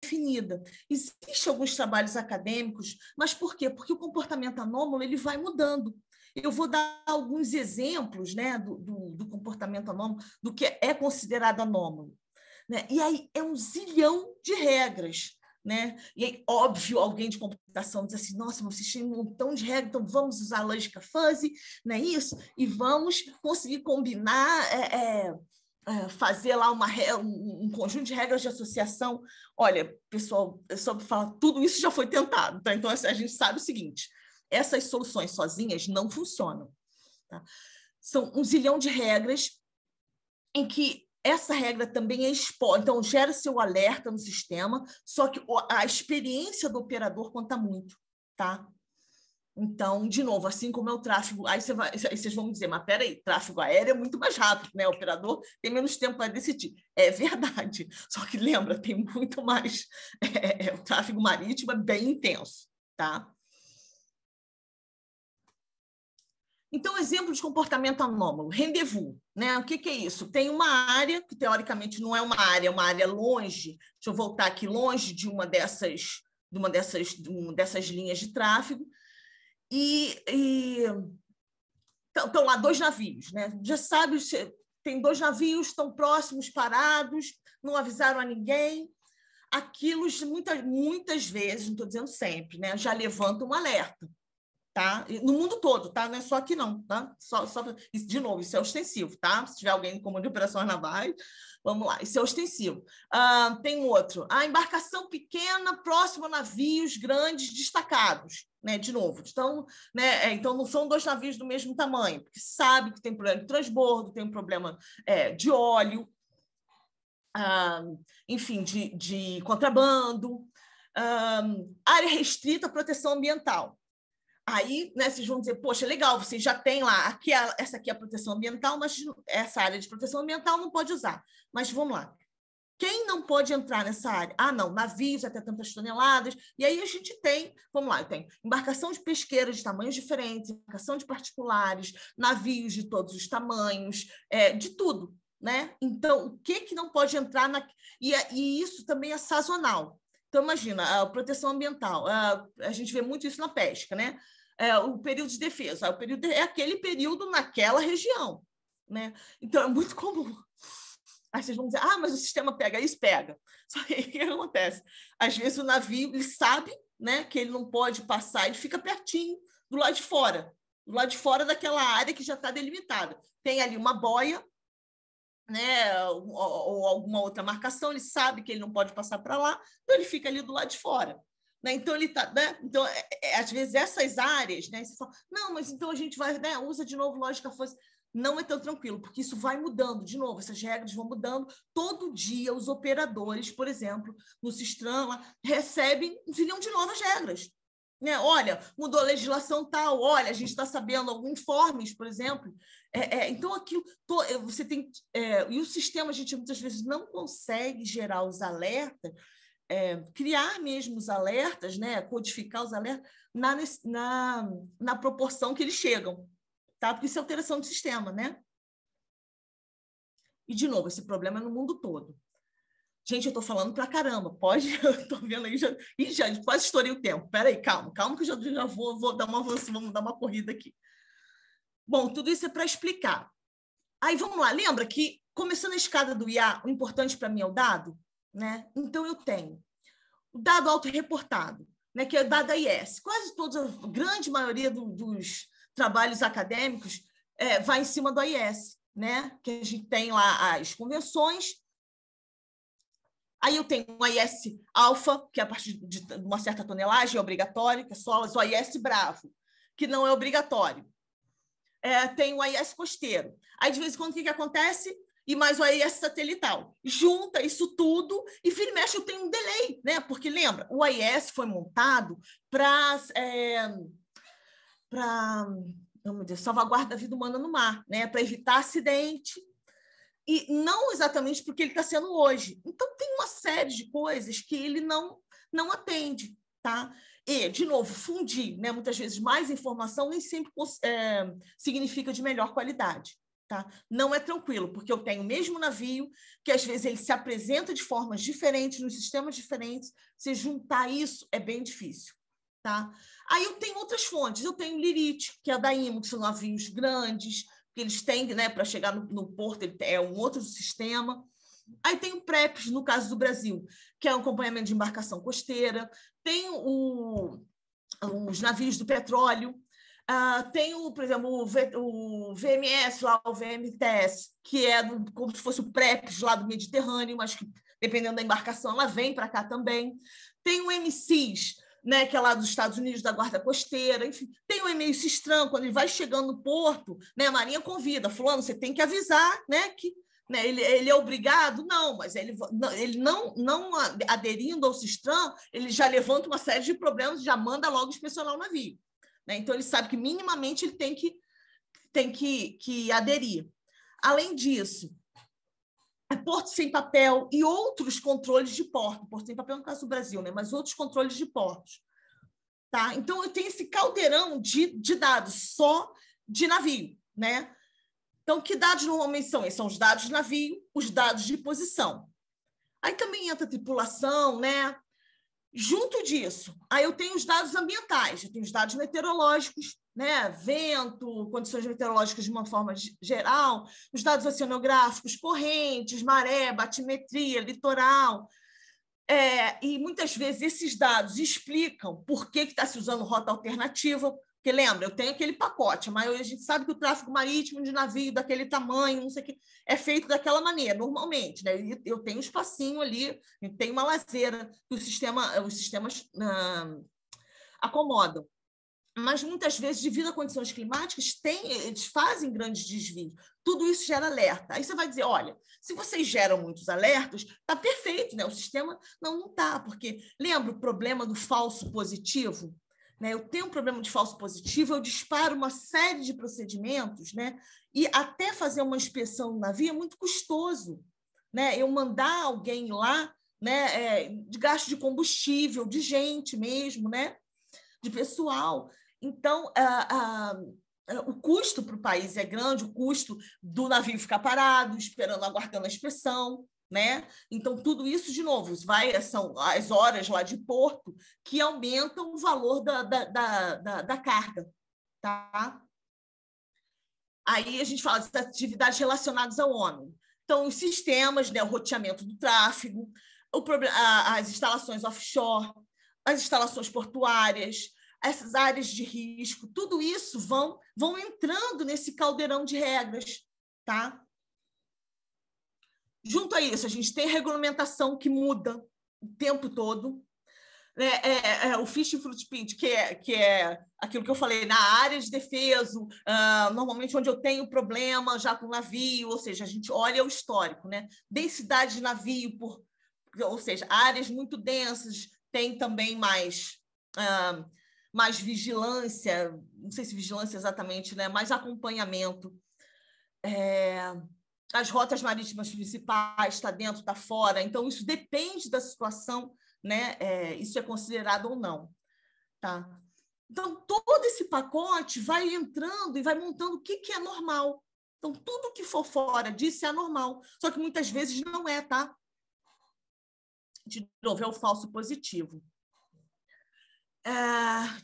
definida. Existem alguns trabalhos acadêmicos, mas por quê? Porque o comportamento anômalo ele vai mudando. Eu vou dar alguns exemplos, né, do comportamento anômalo, do que é considerado anômalo. Né? E aí é um zilhão de regras. Né? E aí, óbvio, alguém de computação diz assim, nossa, vocês têm um montão de regras, então vamos usar a lógica fuzzy, não é isso? E vamos conseguir combinar, fazer lá um conjunto de regras de associação. Olha, pessoal, só para falar, tudo isso já foi tentado. Tá? Então, a gente sabe o seguinte, essas soluções sozinhas não funcionam. Tá? São um zilhão de regras em que essa regra também é exposta, então gera seu alerta no sistema, só que a experiência do operador conta muito, tá? Então, de novo, assim como é o tráfego, aí vocês vão me dizer, mas peraí, tráfego aéreo é muito mais rápido, né? O operador tem menos tempo para decidir. É verdade, só que lembra, tem muito mais, o tráfego marítimo é bem intenso, tá? Então, exemplo de comportamento anômalo, rendezvous, né? O que é isso? Tem uma área, que teoricamente não é uma área longe, deixa eu voltar aqui, longe de uma dessas linhas de tráfego, e estão lá 2 navios, né? Já sabe, tem 2 navios, estão próximos, parados, não avisaram a ninguém. Aquilo, muitas vezes, não estou dizendo sempre, né? Já levanta um alerta. Tá? No mundo todo, tá? Não é só aqui, não. Tá? De novo, isso é ostensivo, tá? Se tiver alguém no comando de operações navais, vamos lá, isso é ostensivo. Tem outro, a embarcação pequena próxima a navios grandes destacados, né? De novo, então, né? Então não são 2 navios do mesmo tamanho, porque sabe que tem problema de transbordo, tem um problema de óleo, enfim, de contrabando, área restrita à proteção ambiental. Aí, né, vocês vão dizer, poxa, legal, vocês já têm lá, essa aqui é a proteção ambiental, mas essa área de proteção ambiental não pode usar. Mas vamos lá. Quem não pode entrar nessa área? Não, navios até tantas toneladas. E aí a gente tem, vamos lá, tem embarcação de pesqueiros de tamanhos diferentes, embarcação de particulares, navios de todos os tamanhos, de tudo. Né? Então, o que não pode entrar e isso também é sazonal. Então, imagina, a proteção ambiental, a gente vê muito isso na pesca, né? O período de defesa, o período é aquele período naquela região, né? Então, é muito comum. Aí vocês vão dizer, mas o sistema pega isso? Pega. Só que o que acontece? Às vezes o navio ele sabe, né, que ele não pode passar, ele fica pertinho, do lado de fora daquela área que já está delimitada. Tem ali uma boia, né, ou alguma outra marcação, ele sabe que ele não pode passar para lá, então ele fica ali do lado de fora. Né? Então, ele tá, né? Então, às vezes, essas áreas, né, você fala, não, mas então a gente vai, né, usa de novo lógica força. Não é tão tranquilo, porque isso vai mudando, de novo, essas regras vão mudando. Todo dia, os operadores, por exemplo, no Sistran, lá, recebem 1 zilhão de novas regras. Né? Olha, mudou a legislação tal, olha, a gente está sabendo alguns informes, por exemplo. Então, aquilo, você tem. E o sistema, a gente muitas vezes não consegue gerar os alertas, criar mesmo os alertas, né? Codificar os alertas na proporção que eles chegam, tá? Porque isso é alteração do sistema, né? E, de novo, esse problema é no mundo todo. Gente, eu estou falando para caramba, pode? Eu estou vendo aí, já quase estourei o tempo. Espera aí, calma que eu já vou dar uma avanço, vamos dar uma corrida aqui. Bom, tudo isso é para explicar. Aí, vamos lá, lembra que, começando a escada do IA, o importante para mim é o dado? né? Então, eu tenho o dado autorreportado, né, que é o dado AIS. Quase toda, a grande maioria dos trabalhos acadêmicos vai em cima do AIS, né? Que a gente tem lá as convenções. Aí eu tenho o AIS alfa, que é a partir de uma certa tonelagem, é obrigatório, que é só o AIS bravo, que não é obrigatório. Tem o AIS costeiro. Aí, de vez em quando, o que acontece? E mais o AIS satelital. Junta isso tudo e, vira e mexe, eu tenho um delay, né? Porque, lembra, o AIS foi montado para salvaguarda da vida humana no mar, né? Para evitar acidente, e não exatamente porque ele está sendo hoje. Então, tem uma série de coisas que ele não atende, tá? E, de novo, fundir, né? Muitas vezes mais informação nem sempre significa de melhor qualidade. Tá? Não é tranquilo, porque eu tenho o mesmo navio, que às vezes ele se apresenta de formas diferentes, nos sistemas diferentes, se juntar isso é bem difícil. Tá? Aí eu tenho outras fontes, eu tenho o Lirite, que é da IMO, que são navios grandes, que eles têm, né, para chegar no porto, ele é um outro sistema. Aí tem o PREPS, no caso do Brasil, que é um acompanhamento de embarcação costeira, tem os navios do petróleo, tem, por exemplo, o VMS, lá, o VMTS, que é como se fosse o PREPS lá do Mediterrâneo, mas que, dependendo da embarcação, ela vem para cá também. Tem o MCIS, né, que é lá dos Estados Unidos, da Guarda Costeira, enfim. Tem o e-mail Sistran, quando ele vai chegando no porto, né, a Marinha convida, fulano, você tem que avisar, né, que né, ele é obrigado? Não, mas ele não aderindo ao Sistran, ele já levanta uma série de problemas, já manda logo inspecionar o navio. Né? Então, ele sabe que minimamente ele tem que aderir. Além disso, porto sem papel e outros controles de porto. Porto sem papel no caso do Brasil, né? Mas outros controles de portos. Tá? Então, eu tenho esse caldeirão de dados só de navio. Né? Então, que dados normalmente são? São os dados de navio, os dados de posição. Aí também entra a tripulação, né? Junto disso, aí eu tenho os dados ambientais, eu tenho os dados meteorológicos, né? Vento, condições meteorológicas de uma forma geral, os dados oceanográficos, correntes, maré, batimetria, litoral. E muitas vezes esses dados explicam por que está se usando rota alternativa, porque lembra, eu tenho aquele pacote, mas a gente sabe que o tráfego marítimo de navio daquele tamanho, não sei o que, é feito daquela maneira, normalmente. Né? Eu tenho um espacinho ali, tem uma lazeira que os sistemas acomodam. Mas, muitas vezes, devido a condições climáticas, eles fazem grandes desvios. Tudo isso gera alerta. Aí você vai dizer, olha, se vocês geram muitos alertas, está perfeito, né? O sistema não está, porque lembra o problema do falso positivo? Né? Eu tenho um problema de falso positivo, eu disparo uma série de procedimentos, né? E até fazer uma inspeção no navio é muito custoso. Né? Eu mandar alguém lá, né? De gasto de combustível, de gente mesmo, né? De pessoal. Então, o custo para o país é grande, o custo do navio ficar parado, esperando, aguardando a inspeção. Né? Então, tudo isso, de novo, são as horas lá de porto que aumentam o valor da carga. Tá? Aí a gente fala das atividades relacionadas ao homem. Então, os sistemas, né, o roteamento do tráfego, as instalações offshore, as instalações portuárias, essas áreas de risco, tudo isso vão entrando nesse caldeirão de regras. Tá? Junto a isso, a gente tem regulamentação que muda o tempo todo. O Fishing Footprint, que é aquilo que eu falei, na área de defesa, normalmente onde eu tenho problema já com navio, ou seja, a gente olha o histórico. Né? Densidade de navio, ou seja, áreas muito densas, tem também mais vigilância, não sei se vigilância exatamente, né? Mais acompanhamento. As rotas marítimas principais, está dentro, está fora. Então, isso depende da situação, né? Isso é considerado ou não. Tá? Então, todo esse pacote vai entrando e vai montando o que é normal. Então, tudo que for fora disso é anormal. Só que muitas vezes não é, tá? De novo, é o falso positivo.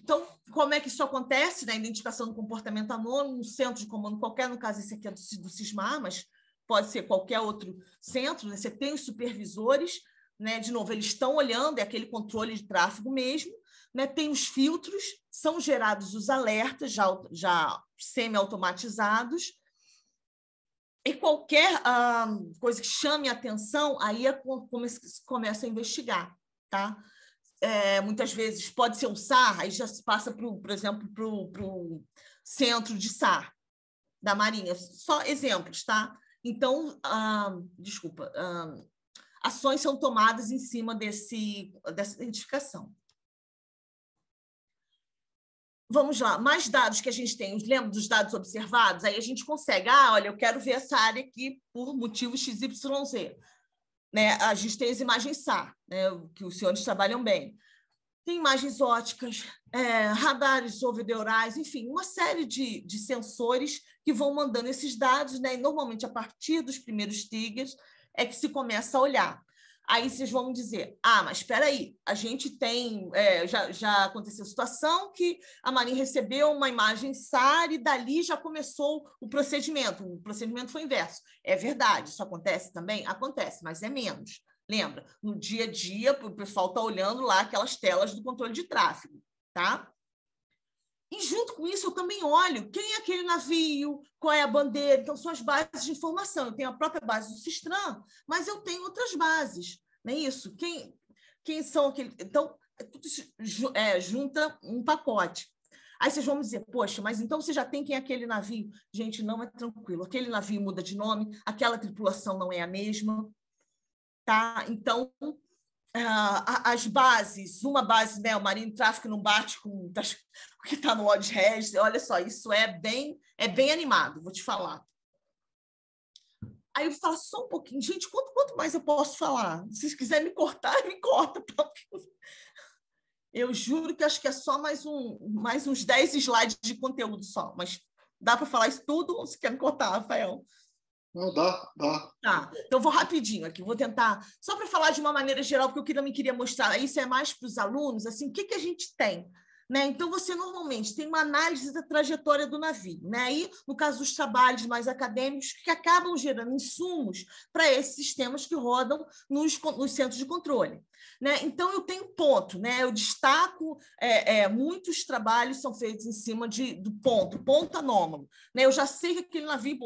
Então, como é que isso acontece? Na identificação do comportamento anônimo, no centro de comando qualquer, no caso esse aqui é do SISMAR, mas pode ser qualquer outro centro, né? Você tem os supervisores, né? De novo, eles estão olhando, é aquele controle de tráfego mesmo, né? Tem os filtros, são gerados os alertas já semi-automatizados, e qualquer coisa que chame a atenção, aí começa a investigar, tá? Muitas vezes pode ser um SAR, aí já se passa, por exemplo, para o centro de SAR da Marinha. Só exemplos, tá? Então, ações são tomadas em cima dessa identificação. Vamos lá, mais dados que a gente tem, lembra dos dados observados? Aí a gente consegue, olha, eu quero ver essa área aqui por motivo XYZ. Né? A gente tem as imagens SAR, né? Que os senhores trabalham bem. Tem imagens óticas, radares overeurais, enfim, uma série de sensores que vão mandando esses dados, né? E normalmente, a partir dos primeiros triggers, é que se começa a olhar. Aí vocês vão dizer, mas espera aí, a gente tem... já aconteceu a situação que a Marinha recebeu uma imagem SAR e dali já começou o procedimento foi inverso. É verdade, isso acontece também? Acontece, mas é menos. Lembra? No dia a dia, o pessoal está olhando lá aquelas telas do controle de tráfego, tá? E junto com isso, eu também olho quem é aquele navio, qual é a bandeira. Então, são as bases de informação. Eu tenho a própria base do Sistram, mas eu tenho outras bases, não é isso? Quem são aqueles... Então, tudo isso junta um pacote. Aí vocês vão me dizer, poxa, mas então você já tem quem é aquele navio? Gente, não é tranquilo. Aquele navio muda de nome, aquela tripulação não é a mesma. Tá? Então, as bases, uma base, né, o Marinho Tráfico não bate com o que está no Odds Regis. Olha só, isso é bem animado, vou te falar. Aí eu falo só um pouquinho, gente, quanto mais eu posso falar? Se vocês quiserem me cortar, me corta. Tá? Eu juro que acho que é só mais uns 10 slides de conteúdo só, mas dá para falar isso tudo ou você quer me cortar, Rafael? Não, dá. Tá, então vou rapidinho aqui, vou tentar, só para falar de uma maneira geral, porque eu também queria mostrar, isso é mais para os alunos, assim, o que a gente tem? Né? Então, você normalmente tem uma análise da trajetória do navio, né? Aí, no caso dos trabalhos mais acadêmicos, que acabam gerando insumos para esses sistemas que rodam nos centros de controle. Né? Então, eu tenho ponto, né? Eu destaco, muitos trabalhos são feitos em cima do ponto anômalo. Né? Eu já sei que aquele navio,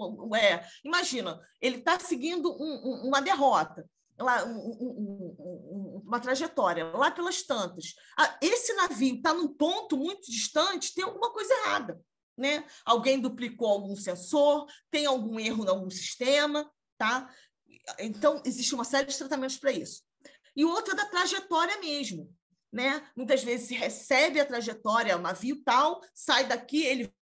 imagina, ele está seguindo uma derrota. Lá, uma trajetória, lá pelas tantas. Esse navio está num ponto muito distante, tem alguma coisa errada. Né? Alguém duplicou algum sensor, tem algum erro em algum sistema. Tá? Então, existe uma série de tratamentos para isso. E outra da trajetória mesmo. Né? Muitas vezes se recebe a trajetória, o navio tal, sai daqui, ele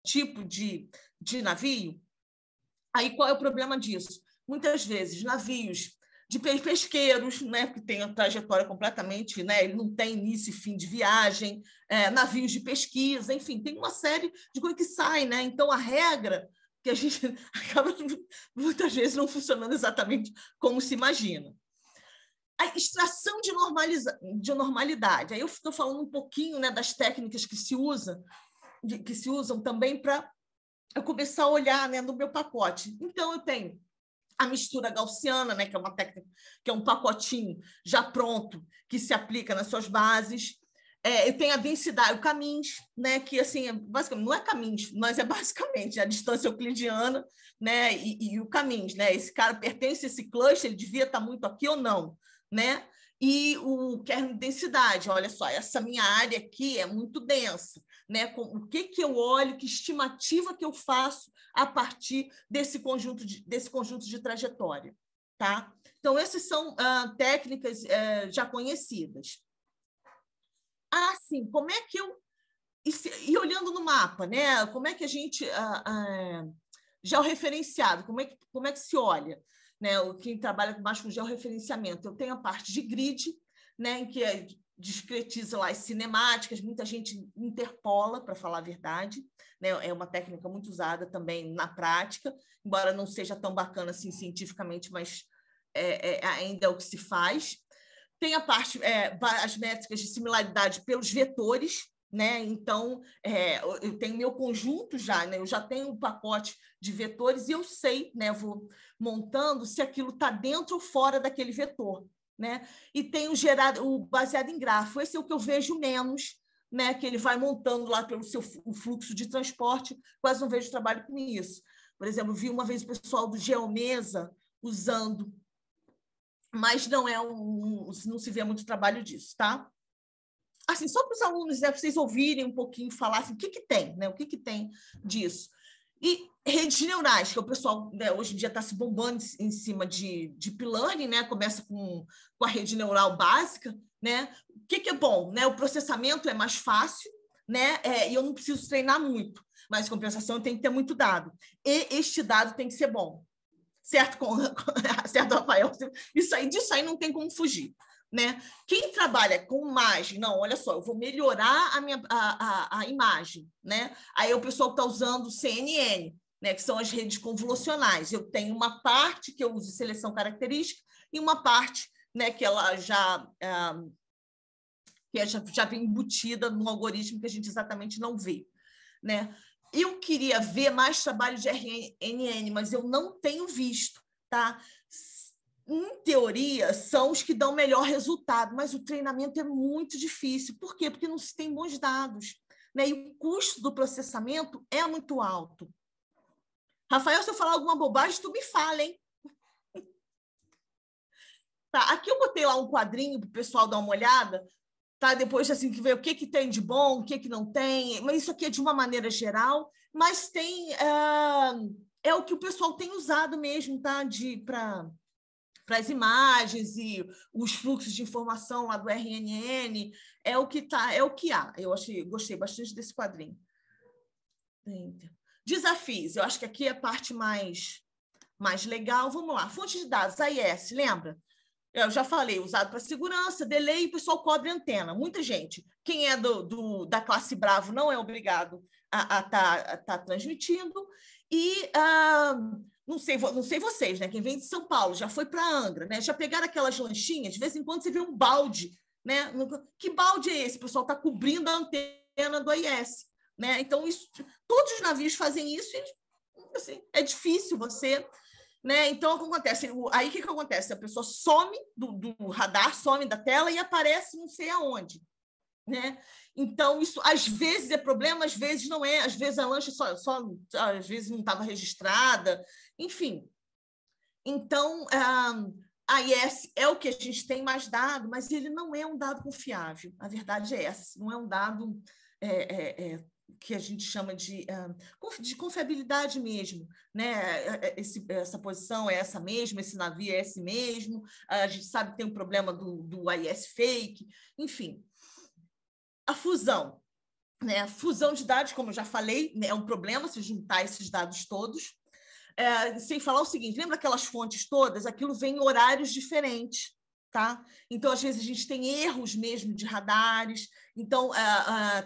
tipo de navio. Aí qual é o problema disso? Muitas vezes navios de pesqueiros, né, que tem a trajetória completamente, né, ele não tem início e fim de viagem, navios de pesquisa, enfim, tem uma série de coisas que saem, né? Então a regra que a gente acaba muitas vezes não funcionando exatamente como se imagina. A extração de normalidade. Aí eu estou falando um pouquinho, né, das técnicas que se usam também para eu começar a olhar, né, no meu pacote. Então, eu tenho a mistura gaussiana, né, que é uma técnica, que é um pacotinho já pronto, que se aplica nas suas bases. Eu tenho a densidade, o caminhos, né, que assim, basicamente, não é caminhos, mas é basicamente a distância euclidiana, né, e o caminhos. Né? Esse cara pertence a esse cluster, ele devia estar muito aqui ou não. Né? E o kernel de densidade, olha só, essa minha área aqui é muito densa. Né? O que eu olho, que estimativa que eu faço a partir desse conjunto de trajetória. Tá? Então, essas são técnicas já conhecidas. Sim, como é que eu... E olhando no mapa, né? Como é que a gente... georreferenciado, como é que se olha? Né? Quem trabalha mais com georreferenciamento, eu tenho a parte de grid, né? Em que discretiza lá as cinemáticas, muita gente interpola, para falar a verdade, né? É uma técnica muito usada também na prática, embora não seja tão bacana assim cientificamente, mas ainda é o que se faz. Tem a parte, as métricas de similaridade pelos vetores, né? Então, eu tenho meu conjunto já, né? Eu já tenho um pacote de vetores e eu sei, né? Vou montando se aquilo está dentro ou fora daquele vetor, né? E tem o baseado em grafo. Esse é o que eu vejo menos, né? Que ele vai montando lá pelo o fluxo de transporte. Quase não vejo trabalho com isso. Por exemplo, vi uma vez o pessoal do Geomesa usando, mas não se vê muito trabalho disso, tá? Assim, só para os alunos, né, para vocês ouvirem um pouquinho, falar assim, o que tem, né? O que tem disso. E redes neurais, que o pessoal, né, hoje em dia está se bombando em cima de deep learning, né? Começa com a rede neural básica, né? O que é bom, né? O processamento é mais fácil, né? E eu não preciso treinar muito, mas compensação eu tenho que ter muito dado. E este dado tem que ser bom. Certo, certo, Rafael? Disso aí não tem como fugir. Né? Quem trabalha com imagem, não, olha só, eu vou melhorar a imagem, né? Aí o pessoal está usando CNN, né? Que são as redes convolucionais. Eu tenho uma parte que eu uso seleção característica e uma parte, né, que ela já vem embutida no algoritmo que a gente exatamente não vê, né? Eu queria ver mais trabalho de RNN, mas eu não tenho visto, tá? Em teoria, são os que dão melhor resultado, mas o treinamento é muito difícil. Por quê? Porque não se tem bons dados, né? E o custo do processamento é muito alto. Rafael, se eu falar alguma bobagem, tu me fala, hein? Tá, aqui eu botei lá um quadrinho para o pessoal dar uma olhada, tá? Depois assim, que ver o que tem de bom, o que não tem, mas isso aqui é de uma maneira geral, mas tem é o que o pessoal tem usado mesmo, tá? Para as imagens e os fluxos de informação lá do RNN, é o que há. Eu gostei bastante desse quadrinho. Desafios, eu acho que aqui é a parte mais legal. Vamos lá, fonte de dados, AIS, lembra? Eu já falei, usado para segurança, delay, o pessoal cobre antena. Muita gente. Quem é da classe Bravo não é obrigado a tá transmitindo. E não sei vocês, né? Quem vem de São Paulo já foi para Angra, né? Já pegaram aquelas lanchinhas, de vez em quando você vê um balde, né? Que balde é esse? O pessoal está cobrindo a antena do AIS, né? Então, todos os navios fazem isso e assim, é difícil você... Né? Então, o que acontece? Aí, o que acontece? A pessoa some do radar, some da tela e aparece não sei aonde. Né? Então, isso às vezes é problema, às vezes não é. Às vezes a lancha às vezes não estava registrada. Enfim. Então, a IS é o que a gente tem mais dado, mas ele não é um dado confiável. A verdade é essa. Não é um dado... que a gente chama de confiabilidade mesmo, né? Essa posição é essa mesmo, esse navio é esse mesmo, a gente sabe que tem um problema do AIS fake, enfim. A fusão, né? A fusão de dados, como eu já falei, né? É um problema se juntar esses dados todos, sem falar o seguinte, lembra aquelas fontes todas? Aquilo vem em horários diferentes. Tá? Então, às vezes, a gente tem erros mesmo de radares. Então,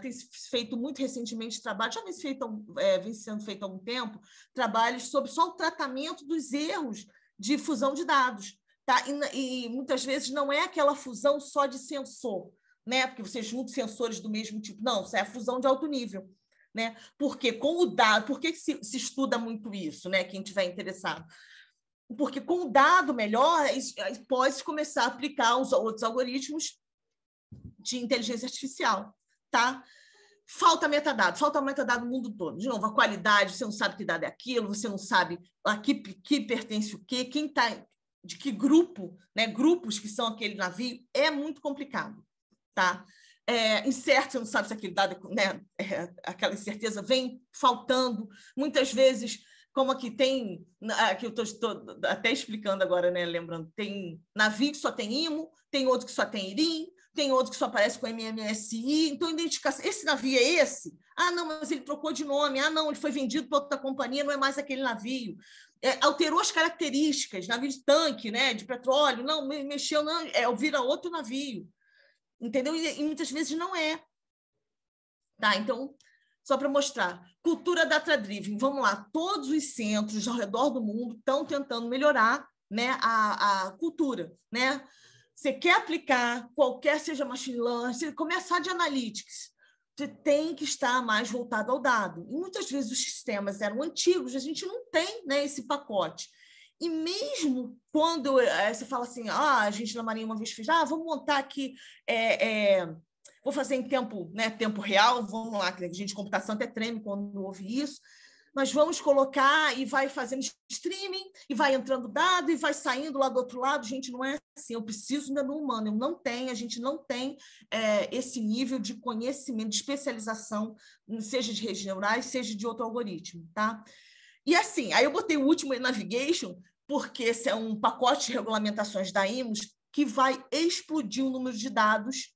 tem feito muito recentemente trabalho, já vem sendo feito há algum tempo, trabalhos sobre só o tratamento dos erros de fusão de dados. Tá? E muitas vezes não é aquela fusão só de sensor, né? Porque você junta sensores do mesmo tipo. Não, isso é a fusão de alto nível. Né? Porque com o dado, por que se estuda muito isso, né? Quem estiver interessado? Porque com o dado melhor, pode começar a aplicar os outros algoritmos de inteligência artificial, tá? Falta metadado no mundo todo. De novo, a qualidade, você não sabe que dado é aquilo, você não sabe a que pertence o quê, quem está, de que grupo, né? Grupos que são aquele navio, é muito complicado, tá? Incerto, você não sabe se aquele dado, né? Aquela incerteza vem faltando, muitas vezes... Como aqui tem, aqui eu estou até explicando agora, né? Lembrando, tem navio que só tem IMO, tem outro que só tem IRIM, tem outro que só aparece com MMSI, então identificação, esse navio é esse? Ah, não, mas ele trocou de nome, ah, não, ele foi vendido para outra companhia, não é mais aquele navio. Alterou as características, navio de tanque, né? De petróleo, não, mexeu, não, vira outro navio. Entendeu? E muitas vezes não é. Tá, então... Só para mostrar, cultura data-driven. Vamos lá, todos os centros ao redor do mundo estão tentando melhorar, né, a cultura. Né? Você quer aplicar qualquer, seja machine learning, você começar de analytics. tem que estar mais voltado ao dado. E muitas vezes os sistemas eram antigos, a gente não tem, né, esse pacote. E mesmo quando você fala assim, a gente na Marinha uma vez fez, vamos montar aqui, vou fazer em tempo, né, tempo real, vamos lá, que a gente de computação até treme quando ouve isso, mas vamos colocar e vai fazendo streaming, e vai entrando dado, e vai saindo lá do outro lado. Gente, não é assim, eu preciso ainda do humano, a gente não tem esse nível de conhecimento, de especialização, seja de redes neurais, seja de outro algoritmo, tá? E assim, aí eu botei o último Navigation, porque esse é um pacote de regulamentações da IMOS que vai explodir o número de dados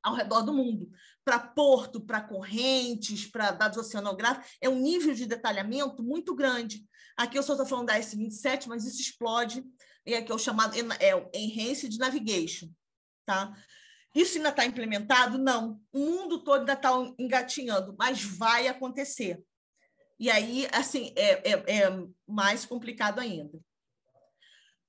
ao redor do mundo, para porto, para correntes, para dados oceanográficos, é um nível de detalhamento muito grande. Aqui eu só estou falando da S27, mas isso explode, que é o chamado Enhanced Navigation. Tá? Isso ainda está implementado? Não. O mundo todo ainda está engatinhando, mas vai acontecer. E aí, assim, é mais complicado ainda.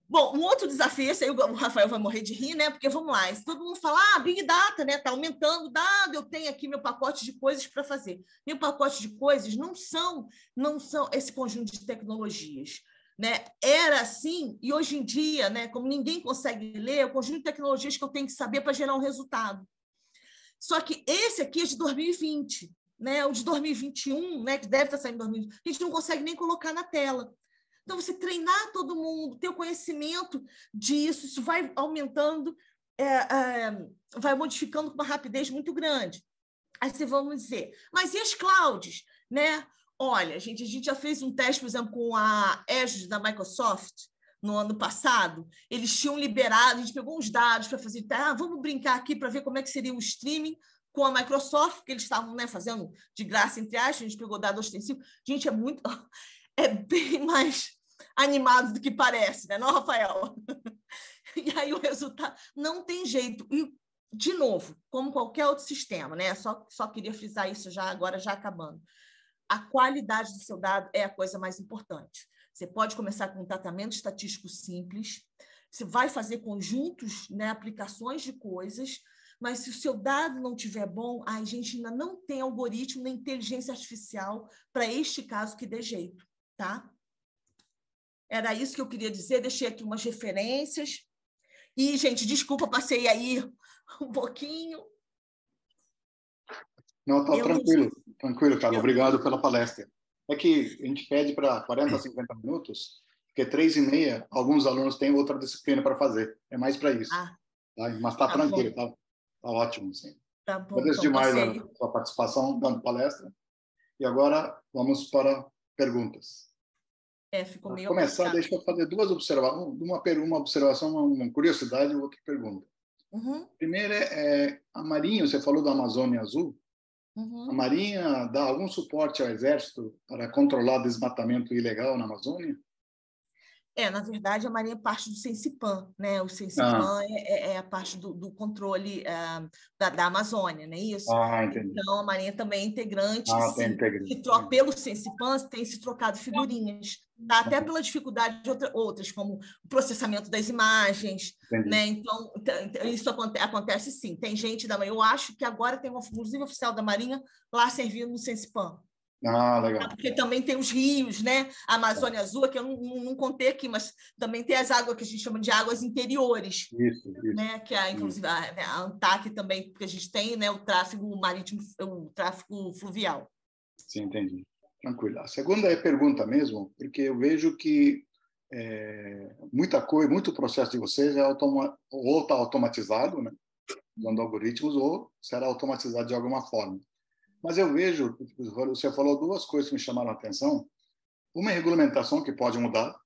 Bom, um outro desafio, esse aí o Rafael vai morrer de rir, né? Porque vamos lá, todo mundo fala, Big Data, né? Está aumentando o dado, eu tenho aqui meu pacote de coisas para fazer. Meu pacote de coisas não são esse conjunto de tecnologias. Né? Era assim, e hoje em dia, né, como ninguém consegue ler, é o conjunto de tecnologias que eu tenho que saber para gerar um resultado. Só que esse aqui é de 2020, né? O de 2021, né, que deve estar saindo em 2020, a gente não consegue nem colocar na tela. Então, você treinar todo mundo, ter o conhecimento disso, isso vai aumentando, vai modificando com uma rapidez muito grande. Aí você vamos dizer, mas e as clouds? Né? Olha, a gente já fez um teste, por exemplo, com a Azure da Microsoft, no ano passado. Eles tinham liberado, a gente pegou uns dados para fazer, vamos brincar aqui para ver como é que seria o streaming com a Microsoft, que eles estavam, né, fazendo de graça, entre aspas, a gente pegou dado ostensivo. Gente, é bem mais animado do que parece, né? Não, Rafael? E aí o resultado não tem jeito. E, de novo, como qualquer outro sistema, né? Só queria frisar isso agora já acabando. A qualidade do seu dado é a coisa mais importante. Você pode começar com um tratamento estatístico simples, você vai fazer conjuntos, né, aplicações de coisas, mas se o seu dado não estiver bom, a gente ainda não tem algoritmo nem inteligência artificial para este caso que dê jeito, tá? Era isso que eu queria dizer, deixei aqui umas referências. E, gente, desculpa, passei aí um pouquinho. Não, está tranquilo, Carla. Obrigado pela palestra. É que a gente pede para 40, 50 minutos, porque 3h30, alguns alunos têm outra disciplina para fazer. É mais para isso. Tá? Mas está tranquilo, tá ótimo. Sim. Tá bom, agradeço demais a sua participação, dando palestra. E agora vamos para perguntas. Ficou meio para começar, complicado. deixa eu fazer duas observações. Uma observação, uma curiosidade e outra pergunta. Uhum. Primeiro a Marinha, você falou da Amazônia Azul. Uhum. A Marinha dá algum suporte ao Exército para controlar desmatamento ilegal na Amazônia? Na verdade, a Marinha é parte do Sensipan, né? O Sensipan é a parte do controle da Amazônia, não é isso? Entendi. Então, a Marinha também é integrante, sim. Pelo Sensipan, tem se trocado figurinhas, tá? Até pela dificuldade de outras, como o processamento das imagens, né? Então, isso acontece sim. Tem gente da Marinha, eu acho que agora tem uma inclusive oficial da Marinha lá servindo no Sensipan. Legal. Porque também tem os rios, né? A Amazônia Azul, que eu não contei aqui, mas também tem as águas que a gente chama de águas interiores. Isso. Né? Que inclusive, a ANTAC também, porque a gente tem, né, o tráfego marítimo, o tráfego fluvial. Sim, entendi. Tranquilo. A segunda é pergunta mesmo, porque eu vejo que muita coisa, muito processo de vocês ou está automatizado, né? Usando algoritmos, ou será automatizado de alguma forma. Mas eu vejo, você falou duas coisas que me chamaram a atenção. Uma é a regulamentação, que pode mudar.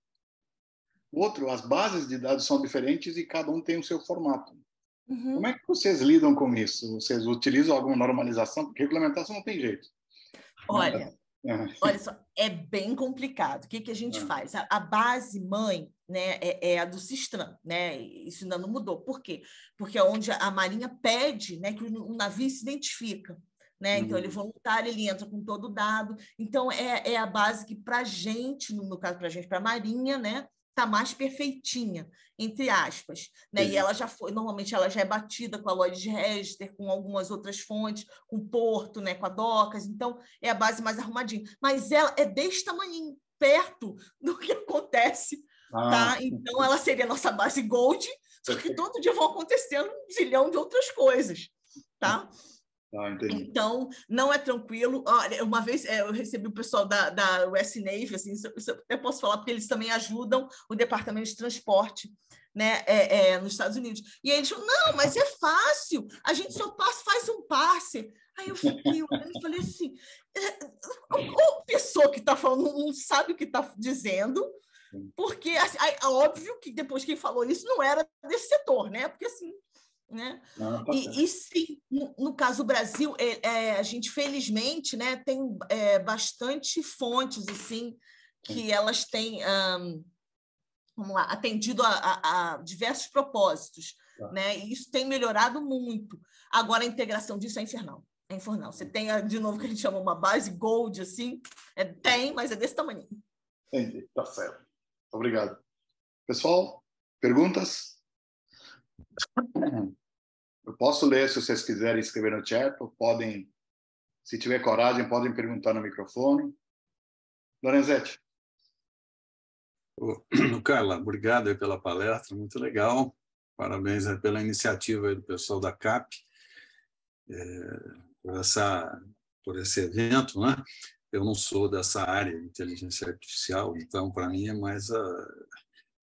Outro, as bases de dados são diferentes e cada um tem o seu formato. Uhum. Como é que vocês lidam com isso? Vocês utilizam alguma normalização? Porque regulamentação não tem jeito. Olha só, é bem complicado. O que a gente faz? A base mãe, né, é a do Sistran, né? Isso ainda não mudou. Por quê? Porque é onde a Marinha pede, né, que o navio se identifica. Né? Então, ele é voluntário, ele entra com todo o dado. Então, é a base que, para a gente, no caso, para a gente, para a Marinha, né, está mais perfeitinha, entre aspas, né? E ela já foi, normalmente ela já é batida com a Lloyd's Register, com algumas outras fontes, com o Porto, né? Com a Docas, então é a base mais arrumadinha. Mas ela é desse tamanhinho, perto do que acontece, tá? Então ela seria a nossa base Gold, só que todo dia vão acontecendo um zilhão de outras coisas, tá? Então, não é tranquilo. Olha, uma vez eu recebi o pessoal da US Navy, assim, isso eu até posso falar, porque eles também ajudam o Departamento de Transporte, né, nos Estados Unidos. E eles falam, não, mas é fácil, a gente só faz um passe. Aí eu fiquei olhando e falei assim, a pessoa que está falando não sabe o que está dizendo, porque assim, é óbvio que depois quem falou isso não era desse setor, né? Porque assim, né? E sim, no caso do Brasil, a gente felizmente, né, tem bastante fontes assim que elas têm vamos lá, atendido a diversos propósitos, né? E isso tem melhorado muito. Agora a integração disso é infernal. É infernal. Você tem, de novo, que a gente chama uma base gold, assim, tem, mas é desse tamanho. Entendi, tá certo. Obrigado. Pessoal, perguntas? Eu posso ler se vocês quiserem escrever no chat, ou podem, se tiver coragem, podem perguntar no microfone. Lorenzetti. Carla, obrigado pela palestra, muito legal. Parabéns pela iniciativa do pessoal da CAP, por esse evento, né? Eu não sou dessa área de inteligência artificial, então, para mim, é mais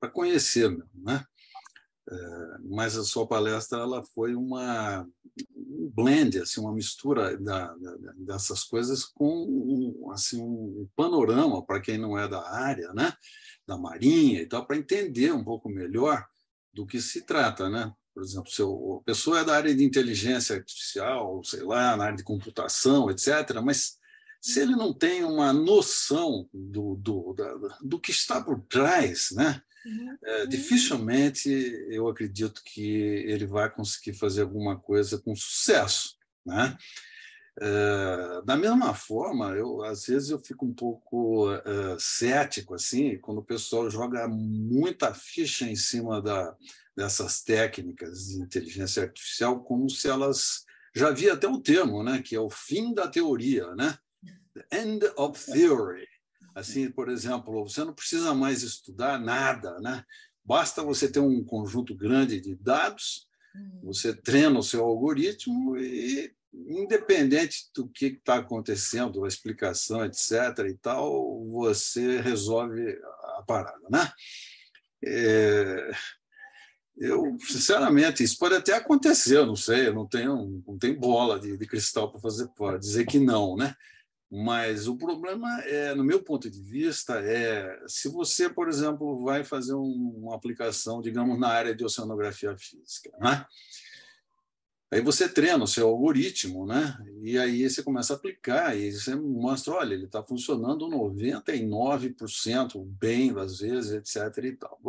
para conhecer, né? Mas a sua palestra ela foi um blend, assim, uma mistura dessas coisas com assim, um panorama para quem não é da área, né? Da Marinha e tal, para entender um pouco melhor do que se trata, né? Por exemplo, se a pessoa é da área de inteligência artificial, sei lá, na área de computação, etc., mas se ele não tem uma noção do que está por trás, né? Dificilmente eu acredito que ele vai conseguir fazer alguma coisa com sucesso, né? Da mesma forma, às vezes eu fico um pouco cético assim, quando o pessoal joga muita ficha em cima dessas técnicas de inteligência artificial, como se elas já havia até um termo, né, que é o fim da teoria, né? The end of theory. Assim, por exemplo, você não precisa mais estudar nada, né? Basta você ter um conjunto grande de dados, você treina o seu algoritmo e, independente do que está acontecendo, a explicação, etc. e tal, você resolve a parada, né? Eu, sinceramente, isso pode até acontecer, eu não sei, eu não tenho bola de cristal para dizer que não, né? Mas o problema, no meu ponto de vista, se você, por exemplo, vai fazer uma aplicação, digamos, na área de oceanografia física, né? Aí você treina o seu algoritmo, né? E aí você começa a aplicar e você mostra, olha, ele está funcionando 99% bem, às vezes, etc. e tal.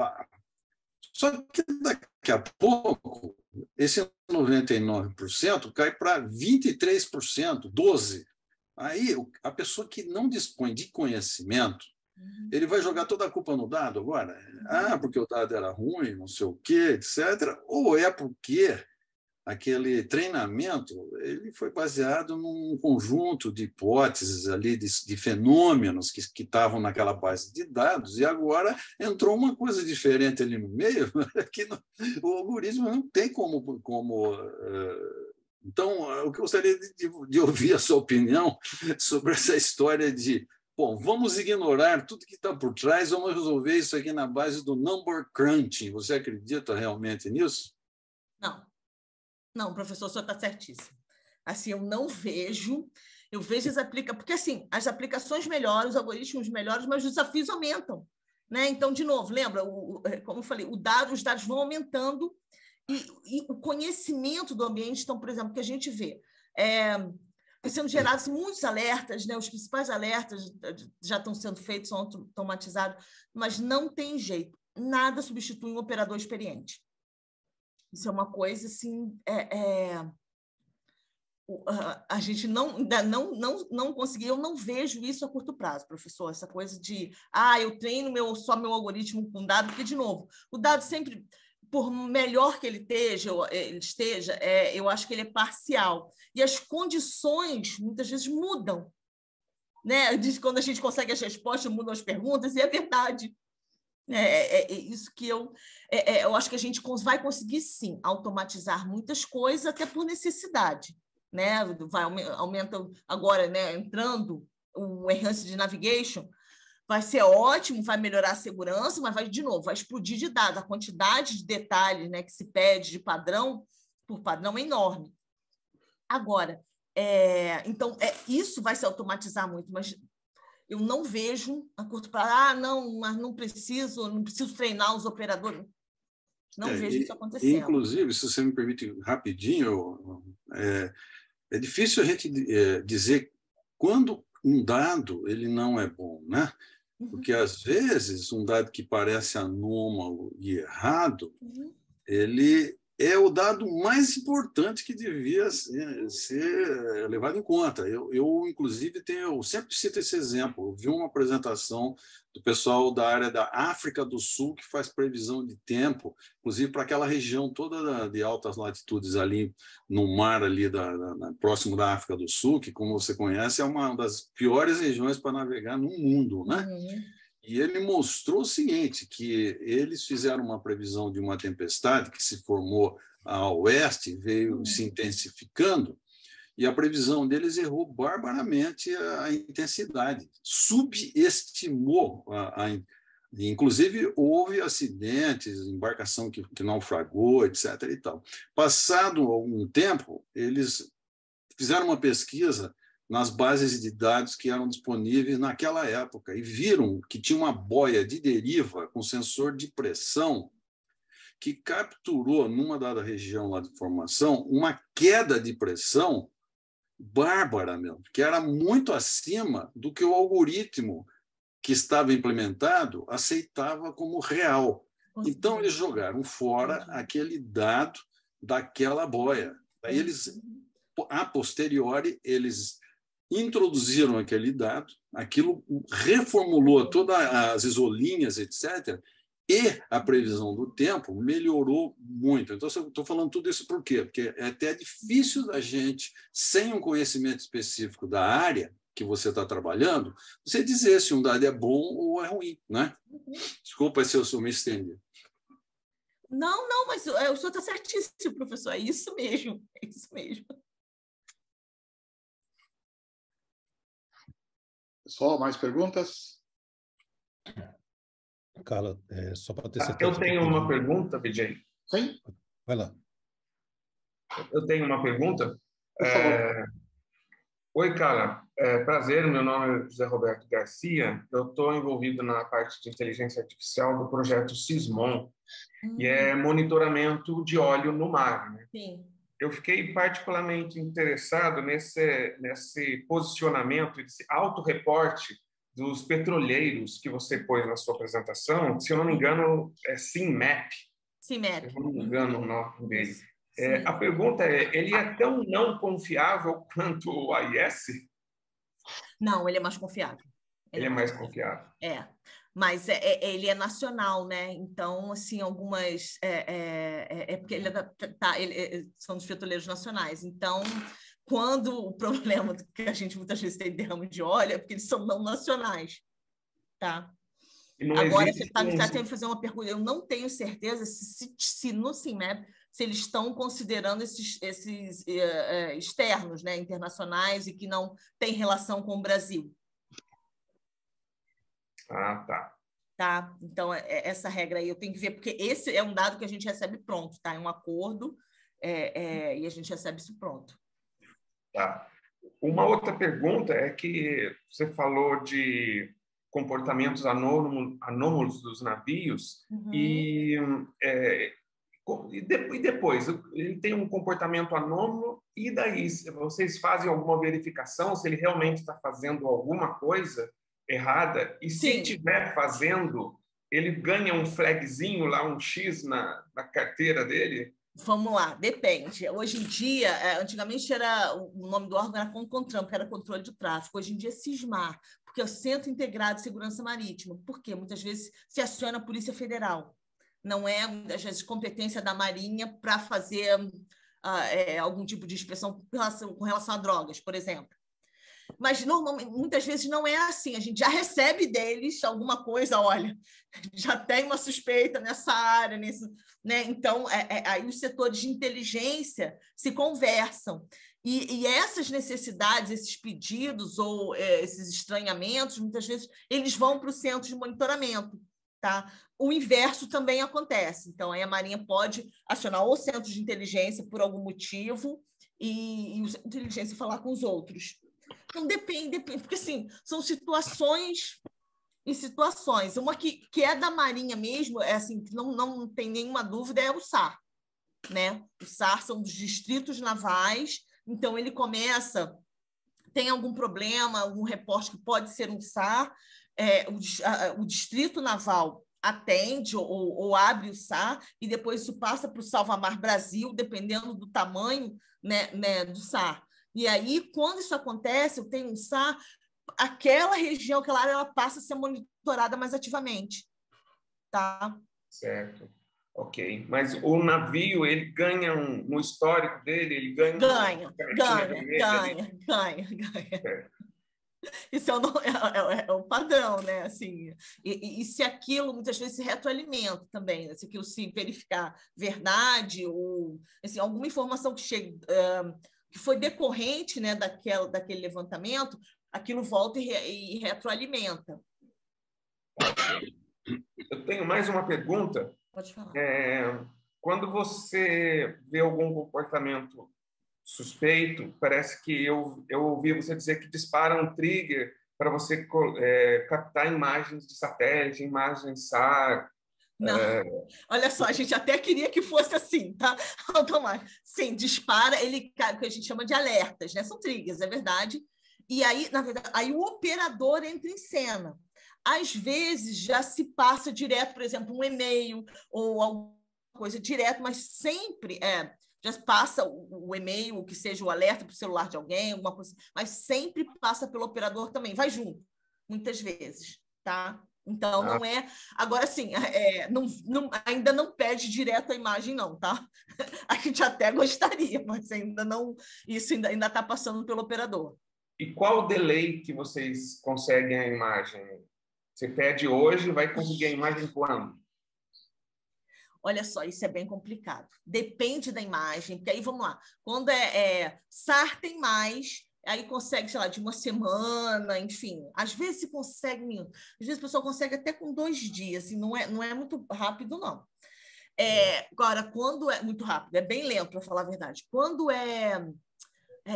Só que daqui a pouco, esse 99% cai para 23%, 12%. Aí, a pessoa que não dispõe de conhecimento, ele vai jogar toda a culpa no dado agora? Porque o dado era ruim, não sei o quê, etc. Ou é porque aquele treinamento ele foi baseado num conjunto de hipóteses ali, de fenômenos que estavam naquela base de dados, e agora entrou uma coisa diferente ali no meio, que o algoritmo não tem como Então, eu gostaria de ouvir a sua opinião sobre essa história de, bom, vamos ignorar tudo que está por trás, vamos resolver isso aqui na base do number crunching. Você acredita realmente nisso? Não, professor, o senhor está certíssimo. Assim, eu não vejo, eu vejo porque assim, as aplicações melhoram, os algoritmos melhoram, mas os desafios aumentam, né? Então, de novo, lembra, como eu falei, os dados vão aumentando e o conhecimento do ambiente, então, por exemplo, que a gente vê, sendo gerados muitos alertas, né? Os principais alertas já estão sendo feitos, são automatizados, mas não tem jeito, nada substitui um operador experiente. Isso é uma coisa, assim, a gente ainda não conseguiu, eu não vejo isso a curto prazo, professor, essa coisa de, eu treino só meu algoritmo com dado, porque, de novo, o dado sempre, por melhor que ele esteja, eu acho que ele é parcial. E as condições, muitas vezes, mudam. Né? Diz que quando a gente consegue as respostas, mudam as perguntas, e é verdade. É isso que eu acho que a gente vai conseguir, sim, automatizar muitas coisas, até por necessidade. Né? Aumenta agora, né, entrando o Enhanced Navigation, vai ser ótimo, vai melhorar a segurança, mas vai, de novo, vai explodir de dados. A quantidade de detalhes, né, que se pede de padrão, por padrão, é enorme. Agora, então, isso vai se automatizar muito, mas eu não vejo a curto prazo, mas não preciso treinar os operadores. Não vejo isso acontecendo. Inclusive, se você me permite rapidinho, é difícil a gente dizer quando um dado ele não é bom, né? Porque, às vezes, um dado que parece anômalo e errado, ele é o dado mais importante que devia ser levado em conta. Eu inclusive, eu sempre cito esse exemplo. Eu vi uma apresentação do pessoal da área da África do Sul que faz previsão de tempo, inclusive para aquela região toda de altas latitudes ali no mar, ali próximo da África do Sul, que, como você conhece, é uma das piores regiões para navegar no mundo, né? E ele mostrou o seguinte, que eles fizeram uma previsão de uma tempestade que se formou a oeste, veio se intensificando, e a previsão deles errou barbaramente a intensidade, subestimou inclusive, houve acidentes, embarcação que naufragou, etc. E tal. Passado algum tempo, eles fizeram uma pesquisa nas bases de dados que eram disponíveis naquela época e viram que tinha uma boia de deriva com sensor de pressão que capturou, numa dada região lá de formação, uma queda de pressão bárbara mesmo, que era muito acima do que o algoritmo que estava implementado aceitava como real. Então, eles jogaram fora aquele dado daquela boia. Aí eles, a posteriori, eles introduziram aquele dado, aquilo reformulou todas as isolinhas, etc., e a previsão do tempo melhorou muito. Então, eu estou falando tudo isso por quê? Porque é até difícil da gente, sem um conhecimento específico da área que você está trabalhando, você dizer se um dado é bom ou é ruim, né? Desculpa se eu me estendi. Não, mas o senhor está certíssimo, professor. É isso mesmo, é isso mesmo. Pessoal, mais perguntas? Carla, só para ter certeza. Eu tenho uma pergunta, Vijay. Sim. Vai lá. Eu tenho uma pergunta. Por favor. Oi, Carla. Prazer, meu nome é José Roberto Garcia. Eu estou envolvido na parte de inteligência artificial do projeto Sismon, e é monitoramento de óleo no mar, né? Sim. Eu fiquei particularmente interessado nesse posicionamento, esse autorreporte dos petroleiros que você pôs na sua apresentação. Se eu não me engano, é CIMAP. CIMAP. Se eu não me engano o nome dele. A pergunta é, ele é tão não confiável quanto o AIS? Não, ele é mais confiável. Ele é mais confiável. Mas ele é nacional, né? Então, assim, algumas... porque ele são dos petroleiros nacionais. Então, quando o problema que a gente muitas vezes tem derrame de óleo é porque eles são não nacionais, tá? Agora, você está tendo que fazer uma pergunta. Eu não tenho certeza se no CIMAP se eles estão considerando esses externos, né, internacionais, e que não têm relação com o Brasil. Tá. Tá? Então, essa regra aí eu tenho que ver, porque esse é um dado que a gente recebe pronto, tá? É um acordo e a gente recebe isso pronto. Tá. Uma outra pergunta é que você falou de comportamentos anômalos dos navios, e depois ele tem um comportamento anômalo, e daí vocês fazem alguma verificação se ele realmente está fazendo alguma coisa errada, e se estiver fazendo, ele ganha um flagzinho lá, um X na carteira dele? Vamos lá, depende. Hoje em dia, antigamente o nome do órgão era CONTRAN, que era controle de tráfego. Hoje em dia é SISMAR, porque é o Centro Integrado de Segurança Marítima. Por quê? Muitas vezes se aciona a Polícia Federal. Não é, muitas vezes, competência da Marinha para fazer algum tipo de inspeção com relação a drogas, por exemplo. Mas normalmente, muitas vezes não é assim. A gente já recebe deles alguma coisa, olha, já tem uma suspeita nessa área, né? Então, aí os setores de inteligência se conversam. E essas necessidades, esses pedidos ou esses estranhamentos, muitas vezes, eles vão para o centro de monitoramento. Tá? O inverso também acontece. Então, aí a Marinha pode acionar o centro de inteligência por algum motivo e o centro de inteligência falar com os outros. Então, depende, porque assim, são situações e situações. Uma que é da Marinha mesmo, assim, que não tem nenhuma dúvida, é o SAR. Né? O SAR são dos distritos navais, então ele começa, tem algum problema, algum reporte que pode ser um SAR, o distrito naval atende ou abre o SAR e depois isso passa para o Salvamar Brasil, dependendo do tamanho, né, do SAR. E aí, quando isso acontece, eu tenho um SAR, aquela região, aquela área, ela passa a ser monitorada mais ativamente. Tá? Certo. Ok. Mas o navio, ele ganha no histórico dele, ele ganha... Ganha. Isso é o padrão, né? Assim, e se aquilo muitas vezes se retroalimenta também, né? Se aquilo se verificar verdade ou assim, alguma informação que chega... que foi decorrente, né, daquele levantamento, aquilo volta e retroalimenta. Eu tenho mais uma pergunta. Pode falar. Quando você vê algum comportamento suspeito, parece que eu ouvi você dizer que dispara um trigger para você captar imagens de satélite, imagens SAR. Não, olha só, a gente até queria que fosse assim, tá? Automático. Sim, dispara, ele cai, o que a gente chama de alertas, né? São triggers, é verdade. E aí, na verdade, aí o operador entra em cena. Às vezes já se passa direto, por exemplo, um e-mail ou alguma coisa direto, mas sempre já passa o e-mail, que seja o alerta para o celular de alguém, alguma coisa, mas sempre passa pelo operador também, vai junto, muitas vezes, tá? Então, não é... Agora, sim, ainda não pede direto a imagem, não, tá? A gente até gostaria, mas ainda não... Isso ainda está passando pelo operador. E qual o delay que vocês conseguem a imagem? Você pede hoje, vai conseguir a imagem quando? Olha só, isso é bem complicado. Depende da imagem, porque aí, vamos lá, quando SAR tem mais... Aí consegue, sei lá, de uma semana, enfim. Às vezes se consegue, às vezes a pessoa consegue até com 2 dias, e não é muito rápido, não. Agora, quando é muito rápido, é bem lento, para falar a verdade. Quando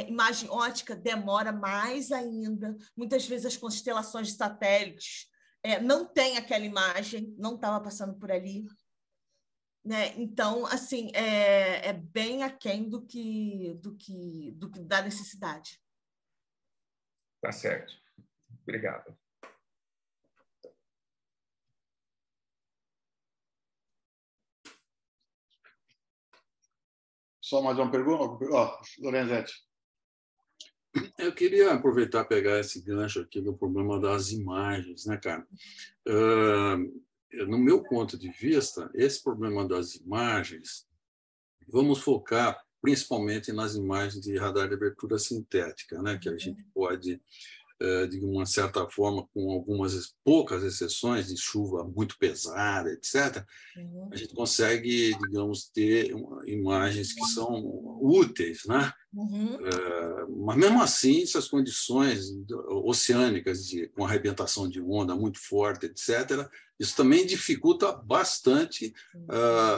imagem ótica, demora mais ainda. Muitas vezes as constelações de satélites não tem aquela imagem, não estava passando por ali. Né? Então, assim, é bem aquém do que da necessidade. Tá certo. Obrigado. Só mais uma pergunta? Lorenzetti. Eu queria aproveitar e pegar esse gancho aqui do problema das imagens, né, cara? No meu ponto de vista, esse problema das imagens, vamos focar principalmente nas imagens de radar de abertura sintética, né, que a gente pode, de uma certa forma, com algumas poucas exceções de chuva muito pesada, etc., a gente consegue, digamos, ter imagens que são úteis, né? Mas, mesmo assim, essas condições oceânicas com arrebentação de onda muito forte, etc., isso também dificulta bastante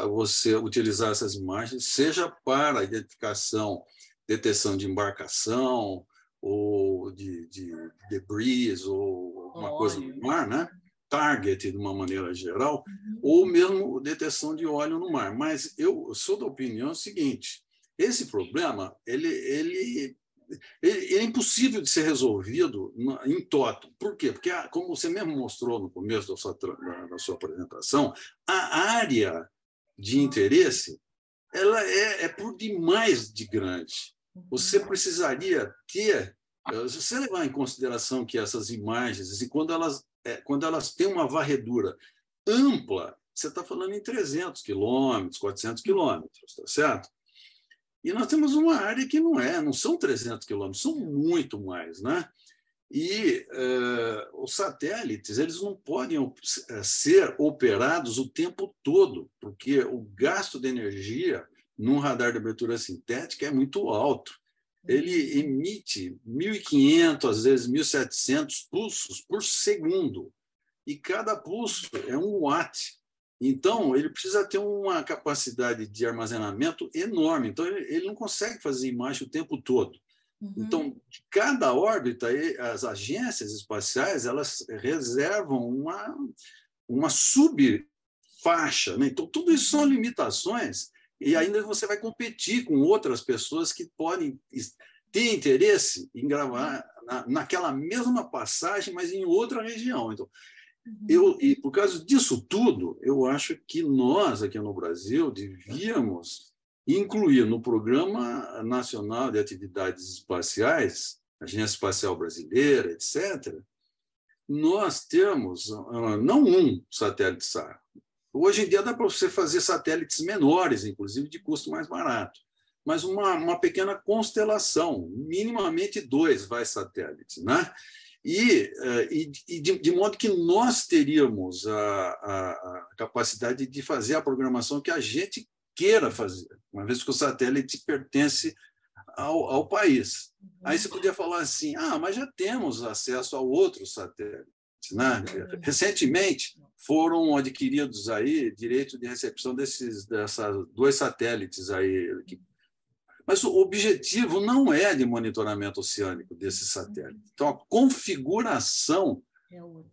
você utilizar essas imagens, seja para identificação, detecção de embarcação ou de debris ou alguma coisa no mar, né? Target, de uma maneira geral, ou mesmo detecção de óleo no mar. Mas eu sou da opinião seguinte: esse problema ele é impossível de ser resolvido em toto. Por quê? Porque, como você mesmo mostrou no começo da sua apresentação, a área de interesse ela é por demais de grande. Você precisaria ter, se você levar em consideração que essas imagens, assim, quando elas têm uma varredura ampla, você está falando em 300 quilômetros, 400 quilômetros, tá certo? E nós temos uma área que não são 300 quilômetros, são muito mais, né? E os satélites, eles não podem ser operados o tempo todo, porque o gasto de energia num radar de abertura sintética é muito alto. Ele emite 1.500, às vezes 1.700 pulsos por segundo, e cada pulso é 1 watt. Então, ele precisa ter uma capacidade de armazenamento enorme. Então, ele não consegue fazer imagem o tempo todo. Então, de cada órbita, as agências espaciais elas reservam uma subfaixa, né? Então, tudo isso são limitações, e ainda você vai competir com outras pessoas que podem ter interesse em gravar naquela mesma passagem, mas em outra região. Então, e por causa disso tudo, eu acho que nós, aqui no Brasil, devíamos incluir no Programa Nacional de Atividades Espaciais, Agência Espacial Brasileira, etc., nós temos não um satélite SAR. Hoje em dia dá para você fazer satélites menores, inclusive de custo mais barato, mas uma pequena constelação, minimamente 2 satélites, né? De modo que nós teríamos a capacidade de fazer a programação que a gente queira fazer, uma vez que o satélite pertence ao país. Aí você podia falar assim, mas já temos acesso a outros satélites, né? Recentemente foram adquiridos aí direito de recepção desses 2 satélites aí. Mas o objetivo não é de monitoramento oceânico desses satélites. Então, a configuração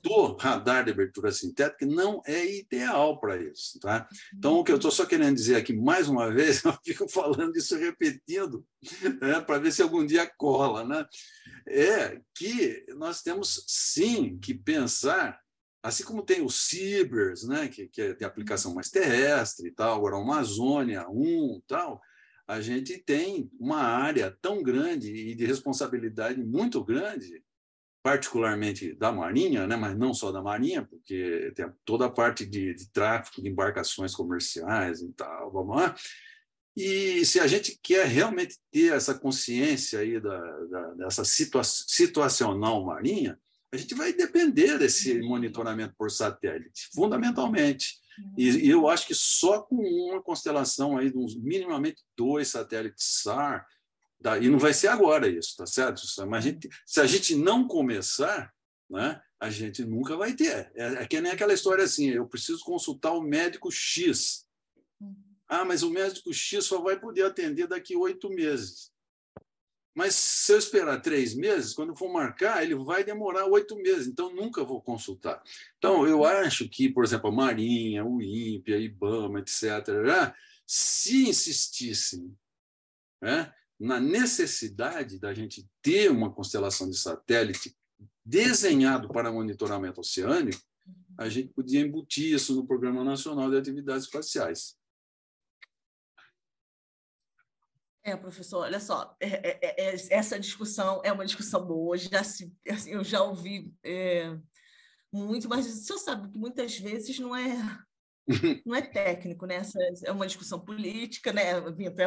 do radar de abertura sintética não é ideal para isso. Tá? Então, o que eu estou só querendo dizer aqui, mais uma vez, eu fico falando isso, repetindo, né, para ver se algum dia cola, né? É que nós temos, sim, que pensar, assim como tem o CIBERS, né, que é de aplicação mais terrestre e tal, agora a Amazônia 1 e tal, a gente tem uma área tão grande e de responsabilidade muito grande, particularmente da Marinha, né, mas não só da Marinha, porque tem toda a parte de tráfico de embarcações comerciais e tal, vamos lá. E se a gente quer realmente ter essa consciência aí dessa situacional marinha, a gente vai depender desse monitoramento por satélite, fundamentalmente. E eu acho que só com uma constelação aí de uns minimamente 2 satélites SAR, e não vai ser agora isso, tá certo? Mas se a gente não começar, né, a gente nunca vai ter. É que nem aquela história assim, eu preciso consultar o médico X. Mas o médico X só vai poder atender daqui 8 meses. Mas se eu esperar 3 meses, quando for marcar, ele vai demorar 8 meses, então nunca vou consultar. Então, eu acho que, por exemplo, a Marinha, o INPE, a IBAMA, etc., se insistissem, né, na necessidade da gente ter uma constelação de satélite desenhado para monitoramento oceânico, a gente podia embutir isso no Programa Nacional de Atividades Espaciais. Professor, olha só, essa discussão é uma discussão boa, eu já ouvi muito, mas o senhor sabe que muitas vezes não é técnico, né? Essa é uma discussão política, né, Vinto?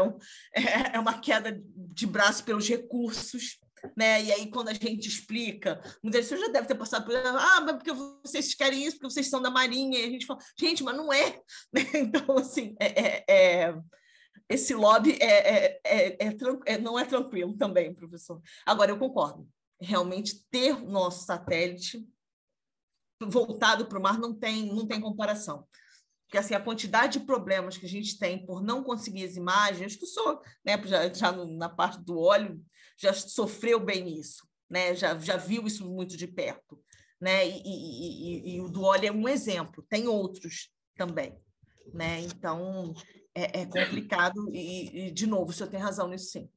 É uma queda de braço pelos recursos, né? E aí, quando a gente explica, muitas vezes já deve ter passado por mas porque vocês querem isso, porque vocês são da Marinha, e a gente fala, gente, mas não é, né? Então, assim, esse lobby não é tranquilo também, professor. Agora, eu concordo. Realmente, ter o nosso satélite voltado para o mar não tem comparação. Porque assim, a quantidade de problemas que a gente tem por não conseguir as imagens, que o senhor, né, já na parte do óleo, já sofreu bem isso, né? Já viu isso muito de perto. Né? E o do óleo é um exemplo, tem outros também. Né? Então, é complicado e, de novo, o senhor tem razão nisso, sim.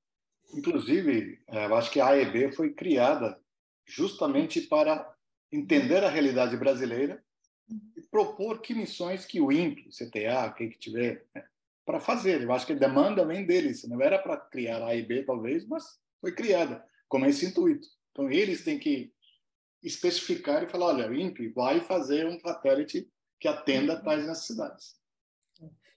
Inclusive, eu acho que a AEB foi criada justamente para entender a realidade brasileira e propor que missões que o INPE, CTA, quem que tiver, né, para fazer. Eu acho que a demanda vem deles. Não era para criar A e B, talvez, mas foi criada com esse intuito. Então, eles têm que especificar e falar, olha, o INPE vai fazer um satélite que atenda tais necessidades.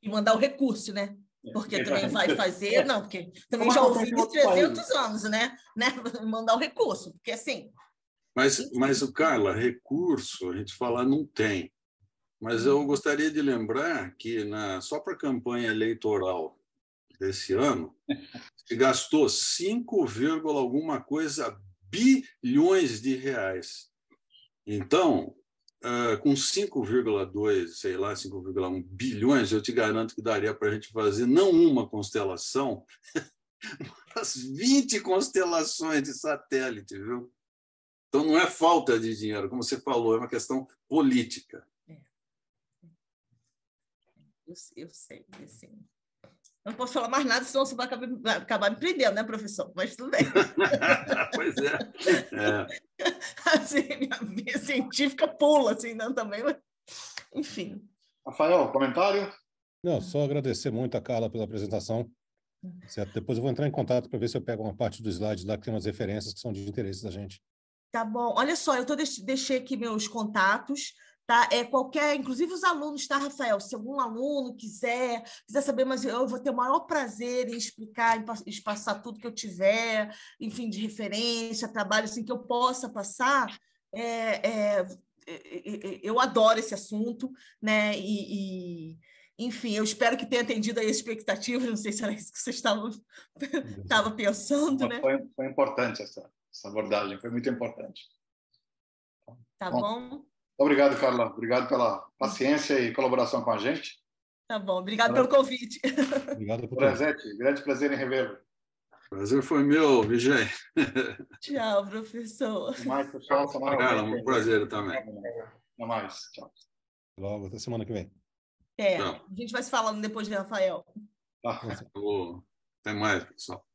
E mandar o recurso, né? Porque também vai fazer... Não, porque também Como já ouvi acontece em isso outros 300 países. anos, né? Mandar o recurso, porque assim... Mas o Carla, recurso, a gente fala não tem. Mas eu gostaria de lembrar que só para a campanha eleitoral desse ano, se gastou 5, alguma coisa bilhões de reais. Então, com 5,2, sei lá, 5,1 bilhões, eu te garanto que daria para a gente fazer não uma constelação, mas 20 constelações de satélite, viu? Então, não é falta de dinheiro, como você falou, é uma questão política. Eu sei, assim. Não posso falar mais nada, senão você vai acabar me prendendo, né, professor? Mas tudo bem. Pois é. Assim, minha científica pula, assim, não, também, mas... Enfim. Rafael, comentário? Não, só agradecer muito a Carla pela apresentação. Certo? Depois eu vou entrar em contato para ver se eu pego uma parte do slide lá que tem umas referências que são de interesse da gente. Tá bom. Olha só, eu deixei aqui meus contatos, tá? Inclusive os alunos, tá, Rafael? Se algum aluno quiser saber, mas eu vou ter o maior prazer em explicar, em passar tudo que eu tiver, enfim, de referência, trabalho assim que eu possa passar. Eu adoro esse assunto, né? Enfim, eu espero que tenha atendido aí as expectativas. Não sei se era isso que você estava pensando, né? Foi importante essa abordagem, foi muito importante. Tá bom? Obrigado, Carla. Obrigado pela paciência e colaboração com a gente. Tá bom. Obrigado pelo convite. Obrigado por tudo. Presente, grande prazer em revê-lo. Prazer foi meu, Vigé. Tchau, professor. Até mais, pessoal. Carla, um prazer também. Até mais. Tchau. Logo, até semana que vem. A gente vai se falando depois de Rafael. Tá. Até mais, pessoal.